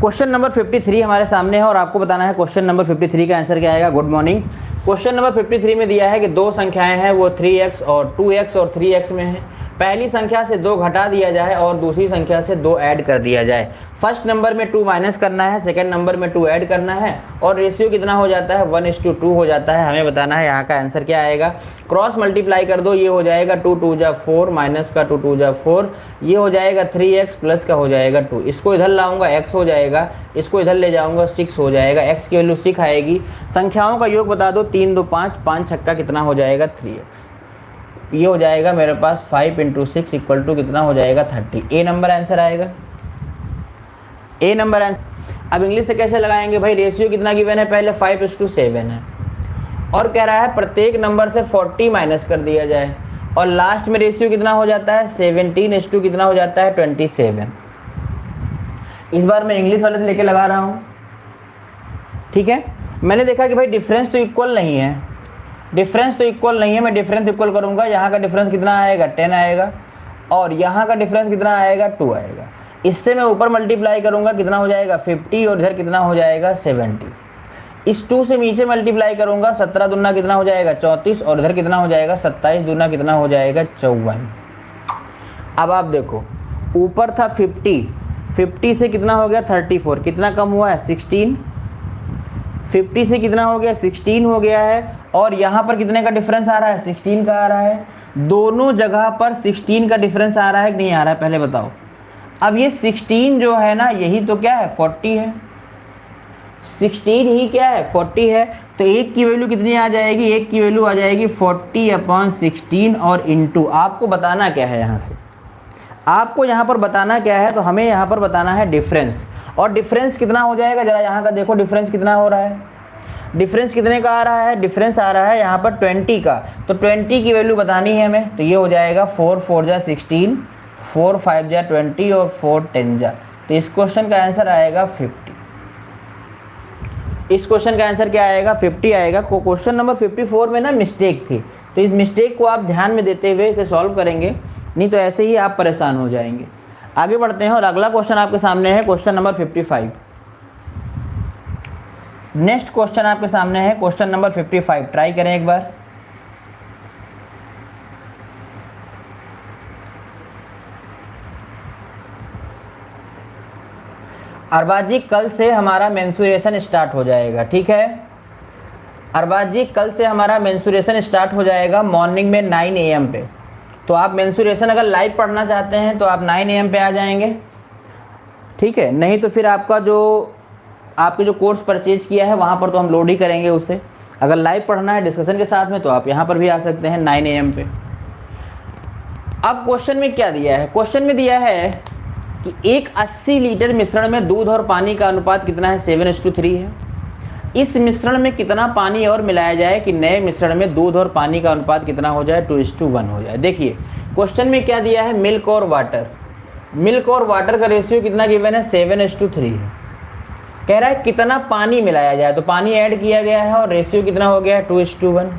क्वेश्चन नंबर 53 हमारे सामने है, और आपको बताना है क्वेश्चन नंबर 53 का आंसर क्या आएगा। Good morning. क्वेश्चन नंबर 53 में दिया है कि दो संख्याएं हैं, वो 3x और 2x और 3x में है। पहली संख्या से 2 घटा दिया जाए और दूसरी संख्या से 2 ऐड कर दिया जाए। फर्स्ट नंबर में 2 माइनस करना है, सेकंड नंबर में 2 ऐड करना है, और रेशियो कितना हो जाता है 1:2 हो जाता है। हमें बताना है यहाँ का आंसर क्या आएगा। क्रॉस मल्टीप्लाई कर दो, ये हो जाएगा 2 2 जा 4 माइनस का 2 2 जा 4, ये हो जाएगा 3x प्लस का हो जाएगा 2। इसको इधर लाऊंगा x हो जाएगा, इसको इधर ले जाऊंगा 6 हो जाएगा। x की वैल्यू 6 आएगी। संख्याओं का योग बता दो, 3 2 5, 5 छक्का कितना हो जाएगा 3x। ये हो जाएगा मेरे पास 5 × 6 इक्वल टू कितना हो जाएगा 30। ए नंबर आंसर आएगा, ए नंबर आंसर। अब इंग्लिश से कैसे लगाएंगे भाई, रेशियो कितना गिवन है, पहले 5:7 है, और कह रहा है प्रत्येक नंबर से 40 माइनस कर दिया जाए, और लास्ट में रेशियो कितना हो जाता है 17:2 कितना हो जाता है 27। इस बार मैं इंग्लिश वाले से लेके लगा रहा हूँ, ठीक है। मैंने देखा कि भाई डिफरेंस तो इक्वल नहीं है, डिफरेंस तो इक्वल नहीं है। मैं डिफरेंस इक्वल करूंगा, यहाँ का डिफरेंस कितना आएगा 10 आएगा, और यहाँ का डिफरेंस कितना आएगा 2 आएगा। इससे मैं ऊपर मल्टीप्लाई करूंगा, कितना हो जाएगा 50, और इधर कितना हो जाएगा 70। इस 2 से नीचे मल्टीप्लाई करूंगा, 17 दूना कितना हो जाएगा 34, और इधर कितना हो जाएगा 27 दूना कितना हो जाएगा 54। अब आप देखो, ऊपर था 50, 50 से कितना हो गया 34, कितना कम हुआ है 16, 50 से कितना हो गया 16 हो गया है, और यहाँ पर कितने का डिफरेंस आ रहा है 16 का आ रहा है। दोनों जगह पर 16 का डिफरेंस आ रहा है कि नहीं आ रहा है, पहले बताओ। अब ये 16 जो है ना, यही तो क्या है 40 है, 16 ही क्या है 40 है। तो एक की वैल्यू कितनी आ जाएगी, एक की वैल्यू आ जाएगी 40/16, और इंटू आपको बताना क्या है, यहाँ से आपको यहाँ पर बताना क्या है, तो हमें यहाँ पर बताना है डिफरेंस। और डिफरेंस कितना हो जाएगा, जरा यहाँ का देखो डिफरेंस कितना हो रहा है। डिफरेंस कितने का आ रहा है, डिफरेंस आ रहा है यहाँ पर 20 का, तो 20 की वैल्यू बतानी है हमें, तो ये हो जाएगा 4 4 जा 16, 4 5 जा 20 और 4 10 जा, तो इस क्वेश्चन का आंसर आएगा 50। इस क्वेश्चन का आंसर क्या आएगा, 50 आएगा। क्वेश्चन नंबर 54 में ना मिस्टेक थी, तो इस मिस्टेक को आप ध्यान में देते हुए इसे सॉल्व करेंगे, नहीं तो ऐसे ही आप परेशान हो जाएंगे। आगे बढ़ते हैं और अगला क्वेश्चन आपके सामने है क्वेश्चन नंबर 55। नेक्स्ट क्वेश्चन आपके सामने है क्वेश्चन नंबर 55, ट्राई करें एक बार। अरबाज जी कल से हमारा मेंसुरेशन स्टार्ट हो जाएगा, ठीक है। अरबाज जी कल से हमारा मेंसुरेशन स्टार्ट हो जाएगा मॉर्निंग में 9 AM पे, तो आप मेंसुरेशन अगर लाइव पढ़ना चाहते हैं तो आप 9 AM पे आ जाएंगे, ठीक है। नहीं तो फिर आपके जो कोर्स परचेज किया है वहाँ पर तो हम लोड ही करेंगे उसे। अगर लाइव पढ़ना है डिस्कशन के साथ में तो आप यहाँ पर भी आ सकते हैं 9 AM पे। अब क्वेश्चन में क्या दिया है, क्वेश्चन में दिया है कि एक 80 लीटर मिश्रण में दूध और पानी का अनुपात कितना है, 7:3 है। इस मिश्रण में कितना पानी और मिलाया जाए कि नए मिश्रण में दूध और पानी का अनुपात कितना हो जाए, 2:1 हो जाए। देखिए क्वेश्चन में क्या दिया है, मिल्क और वाटर। मिल्क और वाटर का रेशियो कितना गिवन है, 7:3 है। कह रहा है कितना पानी मिलाया जाए, तो पानी ऐड किया गया है और रेशियो कितना हो गया है, 2:1।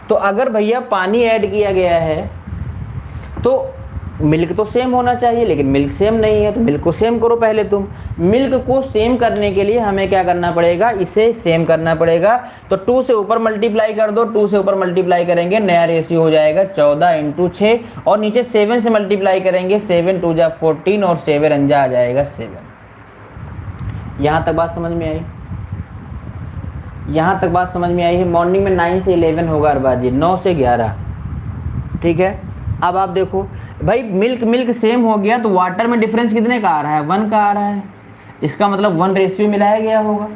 तो अगर भैया पानी ऐड किया गया है तो मिल्क तो सेम होना चाहिए, लेकिन मिल्क सेम नहीं है, तो मिल्क को सेम करो पहले तुम। मिल्क को सेम करने के लिए हमें क्या करना पड़ेगा, इसे सेम करना पड़ेगा, तो 2 से ऊपर मल्टीप्लाई कर दो। 2 से ऊपर मल्टीप्लाई करेंगे नया रेशियो हो जाएगा 14 × 6, और नीचे 7 से मल्टीप्लाई करेंगे, 7 2 जा 14 और 7 अंजा आ जाएगा 7। यहाँ तक बात समझ में आई, यहाँ तक बात समझ में आई है। मॉर्निंग में 9 से 11 होगा अरबाज जी, 9 से 11, ठीक है। अब आप देखो भाई मिल्क सेम हो गया, तो वाटर में डिफरेंस कितने का आ रहा है, 1 का आ रहा है। इसका मतलब 1 रेशियो मिलाया गया होगा,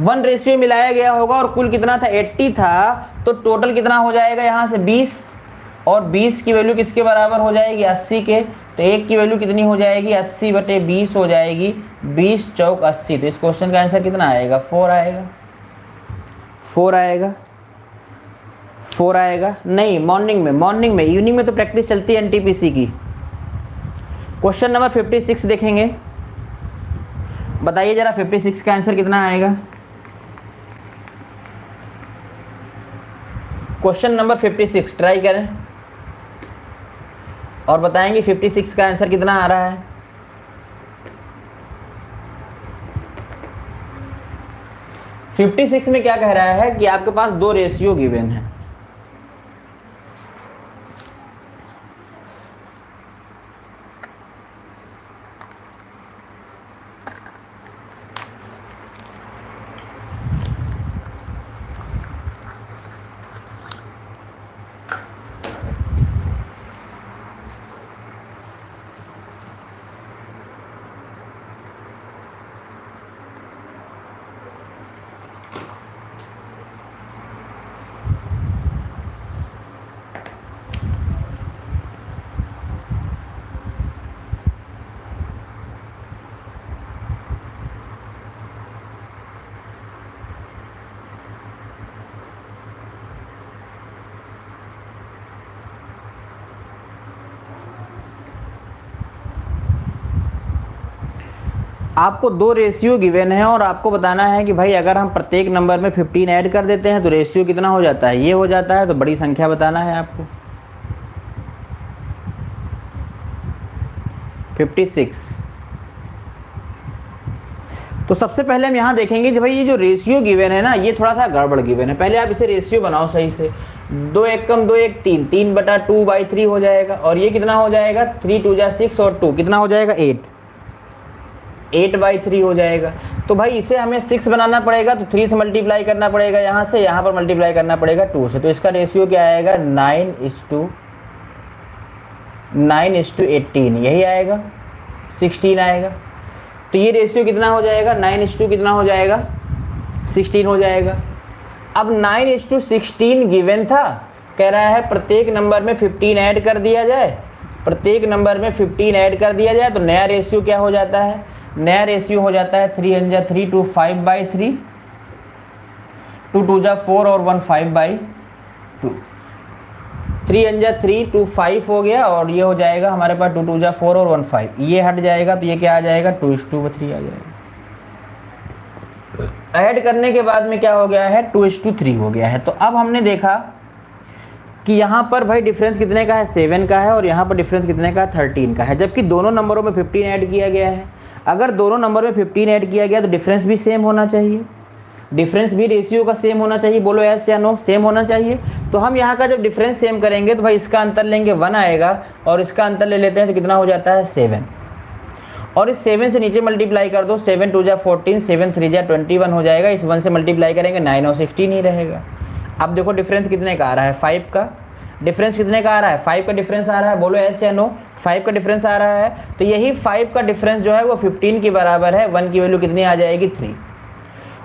1 रेशियो मिलाया गया होगा, और कुल कितना था, 80 था, तो टोटल कितना हो जाएगा यहाँ से 20, और 20 की वैल्यू किसके बराबर हो जाएगी, 80 के, तो 1 की वैल्यू कितनी हो जाएगी, 80/20 हो जाएगी, 20 चौक 80। तो इस क्वेश्चन का आंसर कितना आएगा, 4 आएगा। 4 आएगा, 4 आएगा। नहीं मॉर्निंग में, इवनिंग में तो प्रैक्टिस चलती है NTPC की। क्वेश्चन नंबर 56 देखेंगे, बताइए जरा 56 का आंसर कितना आएगा। क्वेश्चन नंबर 56 ट्राई करें और बताएंगे 56 का आंसर कितना आ रहा है। फिफ्टी 56 में क्या कह रहा है कि आपके पास 2 रेशियो गिवन है। आपको 2 रेशियो गिवन है और आपको बताना है कि भाई अगर हम प्रत्येक नंबर में 15 ऐड कर देते हैं तो रेशियो कितना हो जाता है, ये हो जाता है। तो बड़ी संख्या बताना है आपको। 56। तो सबसे पहले हम यहाँ देखेंगे कि भाई ये जो रेशियो गिवन है ना, ये थोड़ा सा गड़बड़ गिवन है। पहले आप इसे रेशियो बनाओ सही से। 2 1 कम 2 1 3, 3/2/3 हो जाएगा, और ये कितना हो जाएगा, 3 2 जा 6 और 2 कितना हो जाएगा, 8/3 हो जाएगा। तो भाई इसे हमें 6 बनाना पड़ेगा, तो 3 से मल्टीप्लाई करना पड़ेगा, यहाँ से यहाँ पर मल्टीप्लाई करना पड़ेगा 2 से। तो इसका रेशियो क्या आएगा, 9:18, यही आएगा, 16 आएगा। तो ये रेशियो कितना हो जाएगा, 9:, कितना हो जाएगा, 16 हो जाएगा। अब 9:16 गिवन था, कह रहा है प्रत्येक नंबर में 15 ऐड कर दिया जाए, प्रत्येक नंबर में 15 ऐड कर दिया जाए। तो नया रेशियो क्या हो जाता है, नया रेशियो हो जाता है 3 × 3 = 5/3। 2 2 जा 4 और 1 5/2, 3 1 जा 3 2 5 हो गया, और ये हो जाएगा हमारे पास 2 2 जा 4 और 1 5, ये हट जाएगा तो ये क्या आ जाएगा 2:3 आ जाएगा। ऐड करने के बाद में क्या हो गया है 2:3 हो गया है। तो अब हमने देखा कि यहाँ पर भाई डिफरेंस कितने का है 7 का है, और यहाँ पर डिफरेंस कितने का है 13 का है, जबकि दोनों नंबरों में 15 ऐड किया गया है। अगर दोनों नंबर में 15 ऐड किया गया तो डिफरेंस भी सेम होना चाहिए, डिफरेंस भी रेशियो का सेम होना चाहिए। बोलो यस या नो, सेम होना चाहिए। तो हम यहाँ का जब डिफरेंस सेम करेंगे तो भाई इसका अंतर लेंगे 1 आएगा, और इसका अंतर ले लेते हैं तो कितना हो जाता है 7, और इस 7 से नीचे मल्टीप्लाई कर दो, 7 2 जा 14, 7 3 जा 21 हो जाएगा। इस 1 से मल्टीप्लाई करेंगे 9 और 16 ही रहेगा। अब देखो डिफरेंस कितने का आ रहा है 5 का, डिफरेंस कितने का आ रहा है 5 का डिफरेंस आ रहा है। बोलो यस या नो, 5 का डिफरेंस आ रहा है। तो यही 5 का डिफरेंस जो है वो 15 के बराबर है। 1 की वैल्यू कितनी आ जाएगी 3,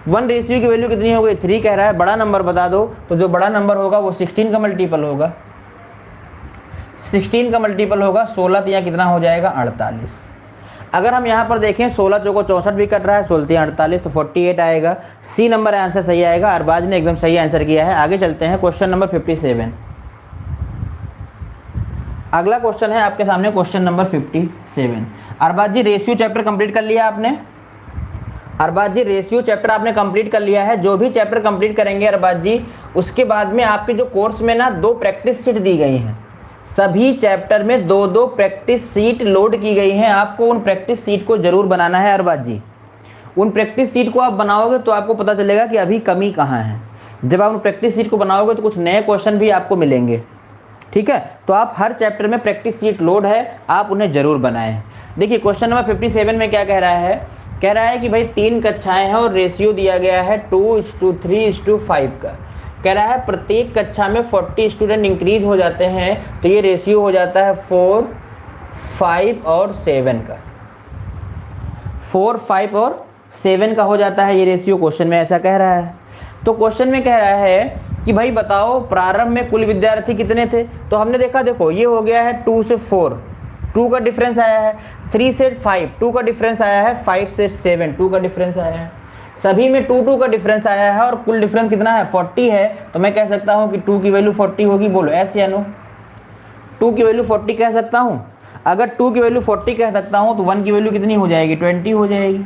1 रेशियो की वैल्यू कितनी हो गई 3 कह रहा है। बड़ा नंबर बता दो, तो जो बड़ा नंबर होगा वो 16 का मल्टीपल होगा, 16 का मल्टीपल होगा 16, तो यहाँ कितना हो जाएगा 48। अगर हम यहाँ पर देखें 16 चौको 64 भी कट रहा है, 16 48, तो 48 आएगा। सी नंबर आंसर सही आएगा। अरबाज ने एकदम सही आंसर किया है। आगे चलते हैं क्वेश्चन नंबर 57। अगला क्वेश्चन है आपके सामने question number 57। Arbaaz ji ratio chapter complete कर लिया आपने? अरबाज जी रेशियो चैप्टर आपने कंप्लीट कर लिया है। जो भी चैप्टर कंप्लीट करेंगे अरबाज जी, उसके बाद में आपके जो कोर्स में ना 2 प्रैक्टिस सीट दी गई हैं, सभी चैप्टर में 2-2 प्रैक्टिस सीट लोड की गई हैं। आपको उन प्रैक्टिस सीट को जरूर बनाना है अरबाज जी। उन प्रैक्टिस सीट को आप बनाओगे तो आपको पता चलेगा कि अभी कमी कहाँ है। जब आप उन प्रैक्टिस सीट को बनाओगे तो कुछ नए क्वेश्चन भी आपको मिलेंगे, ठीक है। तो आप हर चैप्टर में प्रैक्टिस सीट लोड है, आप उन्हें जरूर बनाएं। देखिए क्वेश्चन नंबर 57 में क्या कह रहा है, कह रहा है कि भाई 3 कक्षाएं हैं और रेशियो दिया गया है 2:3:5 का। कह रहा है प्रत्येक कक्षा में 40 स्टूडेंट इंक्रीज हो जाते हैं, तो ये रेशियो हो जाता है 4, 5 और 7 का। 4, 5 और 7 का हो जाता है ये रेशियो, क्वेश्चन में ऐसा कह रहा है। तो क्वेश्चन में कह रहा है कि भाई बताओ प्रारंभ में कुल विद्यार्थी कितने थे। तो हमने देखा, देखो ये हो गया है 2 से 4, 2 का डिफरेंस आया है, 3 से 5, 2 का डिफरेंस आया है, 5 से 7, 2 का डिफरेंस आया है। सभी में 2 2 का डिफरेंस आया है, और कुल डिफरेंस कितना है 40 है। तो मैं कह सकता हूँ कि 2 की वैल्यू 40 होगी। बोलो एस या नो, 2 की वैल्यू 40 कह सकता हूँ। अगर 2 की वैल्यू 40 कह सकता हूँ तो 1 की वैल्यू कितनी हो जाएगी 20 हो जाएगी।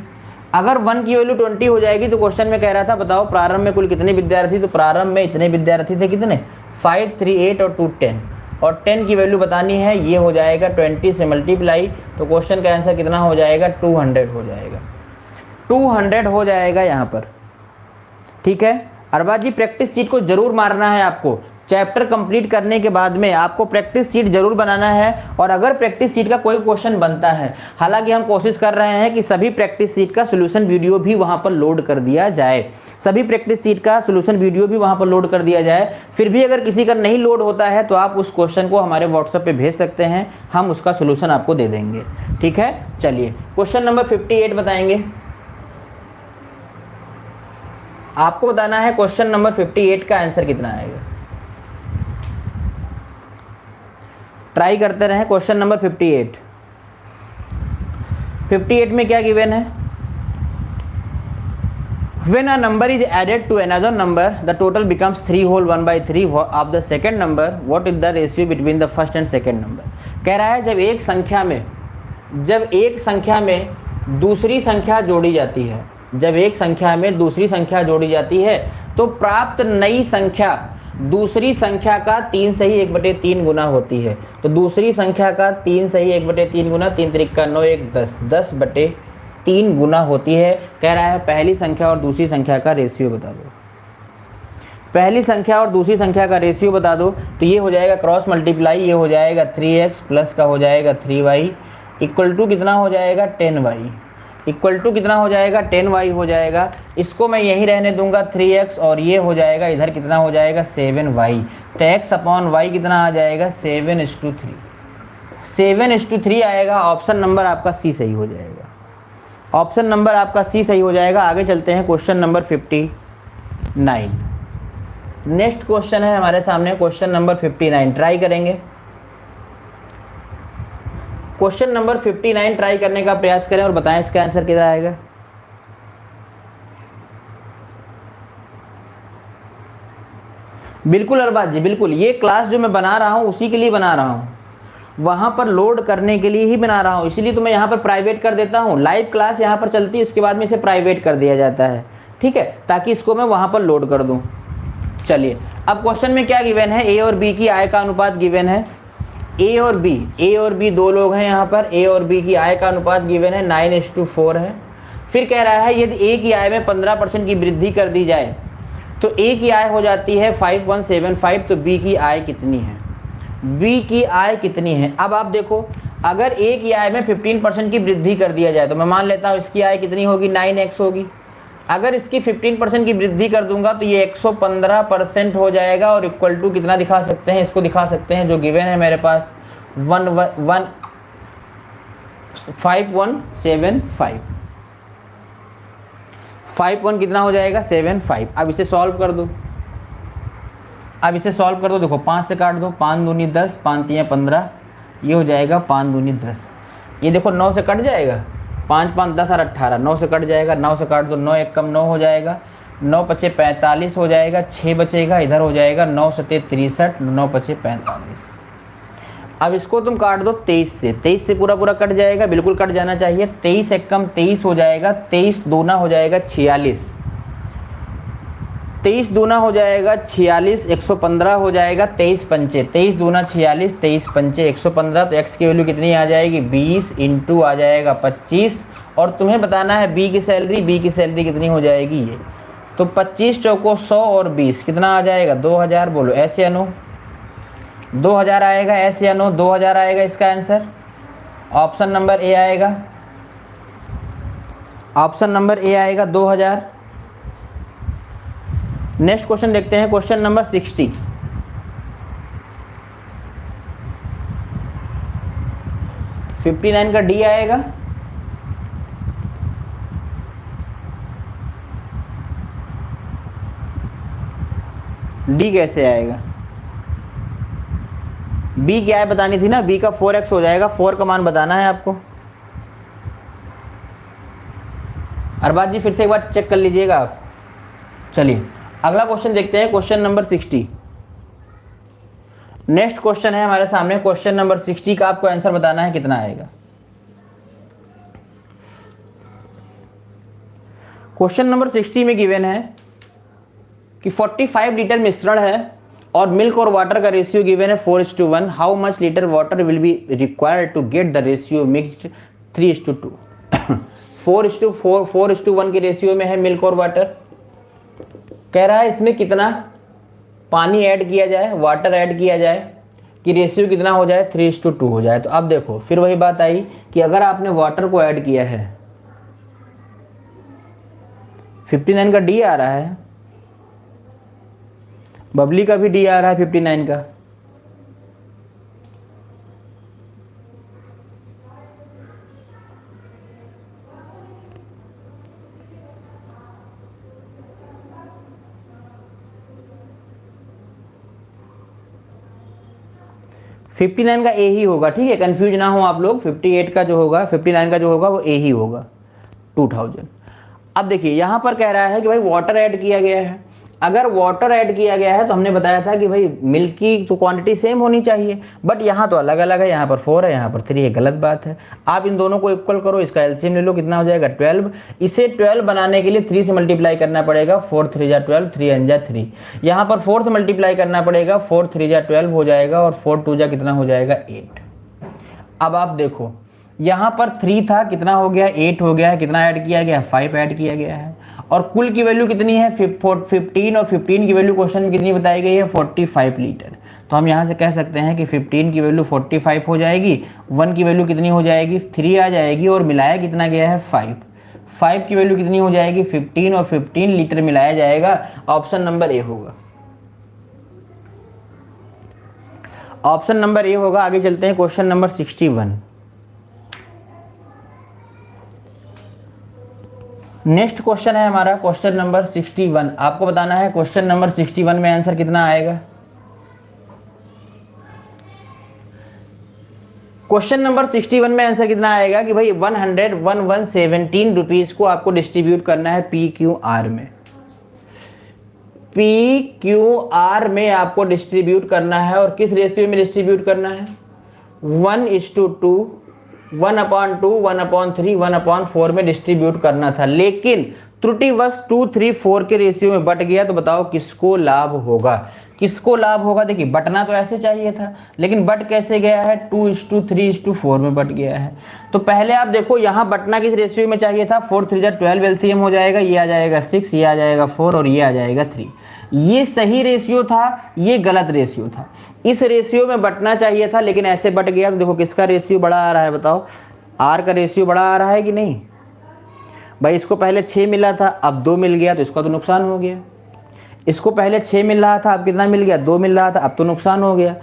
अगर 1 की वैल्यू 20 हो जाएगी तो क्वेश्चन में कह रहा था बताओ प्रारंभ में कुल कितने विद्यार्थी। तो प्रारंभ में इतने विद्यार्थी थे, कितने 5, 3, 8 और 2 10, और 10 की वैल्यू बतानी है। ये हो जाएगा 20 से मल्टीप्लाई, तो क्वेश्चन का आंसर कितना हो जाएगा 200 हो जाएगा, 200 हो जाएगा यहाँ पर, ठीक है। अरबाज जी प्रैक्टिस सीट को जरूर मारना है आपको। चैप्टर कंप्लीट करने के बाद में आपको प्रैक्टिस सीट जरूर बनाना है। और अगर प्रैक्टिस सीट का कोई क्वेश्चन बनता है, हालांकि हम कोशिश कर रहे हैं कि सभी प्रैक्टिस सीट का सॉल्यूशन वीडियो भी वहां पर लोड कर दिया जाए, सभी प्रैक्टिस सीट का सॉल्यूशन वीडियो भी वहां पर लोड कर दिया जाए। फिर भी अगर किसी का नहीं लोड होता है तो आप उस क्वेश्चन को हमारे व्हाट्सएप पे भेज सकते हैं, हम उसका सोल्यूशन आपको दे देंगे, ठीक है। चलिए क्वेश्चन नंबर 58 बताएंगे। आपको बताना है क्वेश्चन नंबर 58 का आंसर कितना आएगा। ट्राई करते रहें। क्वेश्चन नंबर 58 में क्या गिवन है, when a number is added to another number the total becomes 3 whole 1/3 of the second number, what is the ratio between the first and second number। कह रहा है जब एक संख्या में दूसरी संख्या जोड़ी जाती है, जब एक संख्या में दूसरी संख्या जोड़ी जाती है तो प्राप्त नई संख्या दूसरी संख्या का 3 से ही 1/3 गुना होती है। तो दूसरी संख्या का 3 से ही 1/3 गुना, 3 त्रिका 9 1 10, 10/3 गुना होती है। कह रहा है पहली संख्या और दूसरी संख्या का रेशियो बता दो। पहली संख्या और दूसरी संख्या का रेशियो बता दो। तो ये हो जाएगा क्रॉस मल्टीप्लाई, ये हो जाएगा 3x प्लस का हो जाएगा 3y इक्वल टू कितना हो जाएगा 10y, इक्वल टू कितना हो जाएगा 10y हो जाएगा। इसको मैं यहीं रहने दूंगा 3x, और ये हो जाएगा इधर कितना हो जाएगा 7y। तो x अपॉन y कितना आ जाएगा 7:3, 7:3 आएगा। ऑप्शन नंबर आपका सी सही हो जाएगा, ऑप्शन नंबर आपका सी सही हो जाएगा। आगे चलते हैं क्वेश्चन नंबर 59। नेक्स्ट क्वेश्चन है हमारे सामने क्वेश्चन नंबर 59, ट्राई करेंगे। क्वेश्चन नंबर 59 ट्राई करने का प्रयास करें और बताएं इसका आंसर कितना आएगा। बिल्कुल अरबाज जी, बिल्कुल ये क्लास जो मैं बना रहा हूँ उसी के लिए बना रहा हूँ, वहाँ पर लोड करने के लिए ही बना रहा हूँ, इसीलिए तो मैं यहाँ पर प्राइवेट कर देता हूँ। लाइव क्लास यहाँ पर चलती है, उसके बाद में इसे प्राइवेट कर दिया जाता है, ठीक है, ताकि इसको मैं वहाँ पर लोड कर दूँ। चलिए अब क्वेश्चन में क्या गिवन है, ए और बी की आय का अनुपात गिवन है। ए और बी दो लोग हैं यहाँ पर, ए और बी की आय का अनुपात गिवन है 9:4 है। फिर कह रहा है यदि ए की आय में 15% की वृद्धि कर दी जाए तो ए की आय हो जाती है 5175, तो बी की आय कितनी है, बी की आय कितनी है। अब आप देखो, अगर ए की आय में 15% की वृद्धि कर दिया जाए तो मैं मान लेता हूँ इसकी आय कितनी होगी, 9x होगी। अगर इसकी 15% की वृद्धि कर दूंगा तो ये 115% हो जाएगा, और इक्वल टू कितना दिखा सकते हैं, इसको दिखा सकते हैं जो गिवन है मेरे पास 5175, 51 कितना हो जाएगा 75। अब इसे सॉल्व कर दो, देखो 5 से काट दो, 5 दूनी 10, 5 तियाँ 15, ये हो जाएगा 5 दूनी 10। ये देखो 9 से कट जाएगा, 5 5 10 और 18, 9 से कट जाएगा, 9 से काट दो, 9 एक कम 9 हो जाएगा, 9 पचे 45 हो जाएगा, 6 बचेगा, इधर हो जाएगा 9 सते 63, 9 पचे 45। अब इसको तुम काट दो 23 से, 23 से पूरा पूरा कट जाएगा, बिल्कुल कट जाना चाहिए, 23 एक कम 23 हो जाएगा, 23 दूना हो जाएगा 46, 23 दूना हो जाएगा 46, 115 हो जाएगा, 23 पंचे, 23 दूना 46, 23 पंचे 115, तो x की वैल्यू कितनी आ जाएगी 20 इंटू आ जाएगा 25, और तुम्हें बताना है बी की सैलरी कितनी हो जाएगी ये, तो 25 चौको 100 और 20 कितना आ जाएगा 2000, बोलो एस या नो, 2000 आएगा, एस या नो 2000 आएगा इसका आंसर, ऑप्शन नंबर ए आएगा, ऑप्शन नंबर ए आएगा 2000। नेक्स्ट क्वेश्चन देखते हैं, क्वेश्चन नंबर 60। $59 का डी आएगा, डी कैसे आएगा, बी क्या है बतानी थी ना, बी का 4x हो जाएगा, 4 का मान बताना है आपको। अरबाज जी फिर से एक बार चेक कर लीजिएगा आप। चलिए अगला क्वेश्चन देखते हैं, क्वेश्चन नंबर 60। नेक्स्ट क्वेश्चन है हमारे सामने, क्वेश्चन नंबर 60 का आपको आंसर बताना है कितना आएगा। क्वेश्चन नंबर 60 में गिवन है कि 45 लीटर मिश्रण है और मिल्क और वाटर का रेशियो गिवन है 4:1। How much litre water will be required to get the ratio mixed 3:2। 4:1 के रेशियो में है मिल्क और वाटर। कह रहा है इसमें कितना पानी ऐड किया जाए, वाटर ऐड किया जाए कि रेशियो कितना हो जाए 3:2 हो जाए। तो अब देखो फिर वही बात आई कि अगर आपने वाटर को ऐड किया है, 59 का डी आ रहा है, बबली का भी डी आ रहा है 59 का, $59 का ए ही होगा, ठीक है, कंफ्यूज ना हो आप लोग। 58 का जो होगा, 59 का जो होगा वो ए ही होगा 2000। अब देखिए यहाँ पर कह रहा है कि भाई वाटर ऐड किया गया है। अगर वाटर ऐड किया गया है तो हमने बताया था कि भाई मिल्क की तो क्वांटिटी सेम होनी चाहिए, बट यहाँ तो अलग अलग है, यहाँ पर 4 है, यहाँ पर 3 है, गलत बात है। आप इन दोनों को इक्वल करो, इसका एलसीएम ले लो, कितना हो जाएगा 12। इसे 12 बनाने के लिए 3 से मल्टीप्लाई करना पड़ेगा, 4 3 जा 12, 3 जा 3। यहाँ पर 4 से मल्टीप्लाई करना पड़ेगा, 4 3 जा 12 हो जाएगा, और 4 2 जा कितना हो जाएगा 8। अब आप देखो यहाँ पर 3 था, कितना हो गया 8 हो गया है, कितना ऐड किया गया 5 ऐड किया गया है, और कुल की वैल्यू कितनी है 15, और 15 की वैल्यू क्वेश्चन में कितनी बताई गई है 45 लीटर। तो हम यहाँ से कह सकते हैं कि 15 की वैल्यू 45 हो जाएगी, 1 की वैल्यू कितनी हो जाएगी 3 आ जाएगी, और मिलाया कितना गया है 5 की वैल्यू कितनी हो जाएगी 15, और 15 लीटर मिलाया जाएगा। ऑप्शन नंबर ए होगा, ऑप्शन नंबर ए होगा। आगे चलते हैं क्वेश्चन नंबर 61। नेक्स्ट क्वेश्चन है हमारा क्वेश्चन नंबर 61। आपको बताना है क्वेश्चन नंबर 61 में आंसर कितना आएगा। क्वेश्चन नंबर 61 में आंसर कितना आएगा कि भाई 117 रुपीज को आपको डिस्ट्रीब्यूट करना है PQR में। पी क्यू आर में आपको डिस्ट्रीब्यूट करना है, और किस रेशियो में डिस्ट्रीब्यूट करना है? 1:2, 1/2, 1/3, 1/4 में डिस्ट्रीब्यूट करना था, लेकिन त्रुटिवश 2, 3, 4 के रेशियो में बट गया। तो बताओ किसको लाभ होगा? किसको लाभ होगा? देखिए बटना तो ऐसे चाहिए था, लेकिन बट कैसे गया है? 2:3:4 में बट गया है। तो पहले आप देखो यहाँ बटना किस रेशियो में चाहिए था? 4 3 12 एलसीएम हो जाएगा, ये आ जाएगा 6, ये आ जाएगा 4 और ये आ जाएगा 3। ये सही रेशियो था, ये गलत रेशियो था। इस रेशियो में बटना चाहिए था, लेकिन ऐसे बट गया। तो देखो किसका रेशियो बड़ा आ रहा है? बताओ, आर का रेशियो बड़ा आ रहा है कि नहीं? भाई इसको पहले 6 मिला था, अब 2 मिल गया, तो इसका तो नुकसान हो गया। इसको पहले 6 मिल रहा था, अब कितना मिल गया? 2 मिल रहा था, अब तो नुकसान हो गया।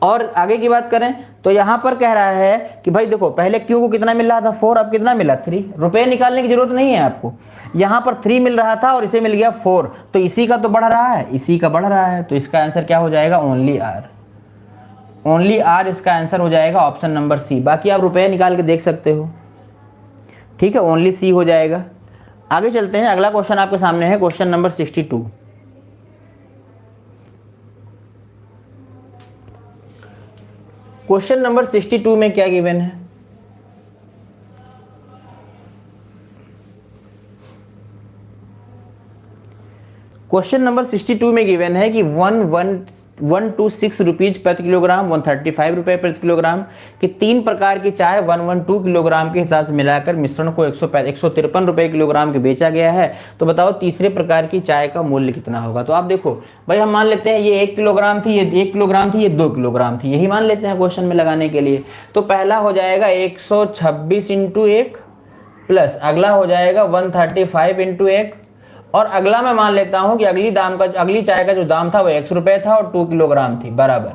और आगे की बात करें तो यहाँ पर कह रहा है कि भाई देखो पहले क्यू को कितना मिल रहा था? 4, अब कितना मिला? 3। रुपए निकालने की जरूरत नहीं है आपको। यहाँ पर 3 मिल रहा था और इसे मिल गया 4, तो इसी का तो बढ़ रहा है, इसी का बढ़ रहा है। तो इसका आंसर क्या हो जाएगा? Only R. ओनली आर इसका आंसर हो जाएगा, ऑप्शन नंबर सी। बाकी आप रुपये निकाल के देख सकते हो, ठीक है, ओनली सी हो जाएगा। आगे चलते हैं, अगला क्वेश्चन आपके सामने है, क्वेश्चन नंबर 62। क्वेश्चन नंबर 62 में क्या गिवन है? क्वेश्चन नंबर 62 में गिवन है कि 126 रुपीज प्रति किलोग्राम, 135 रुपये प्रति किलोग्राम की 3 प्रकार की चाय 112 किलोग्राम के हिसाब से मिलाकर मिश्रण को 153 रुपये किलोग्राम के बेचा गया है। तो बताओ तीसरे प्रकार की चाय का मूल्य कितना होगा? तो आप देखो भाई, हम मान लेते हैं ये 1 किलोग्राम थी, ये 1 किलोग्राम थी, ये 2 किलोग्राम थी, यही मान लेते हैं क्वेश्चन में लगाने के लिए। तो पहला हो जाएगा 126 × 1 प्लस अगला हो जाएगा 135 × 1, और अगला मैं मान लेता हूं कि अगली चाय का जो दाम था वो 100 रुपये था और 2 किलोग्राम थी, बराबर।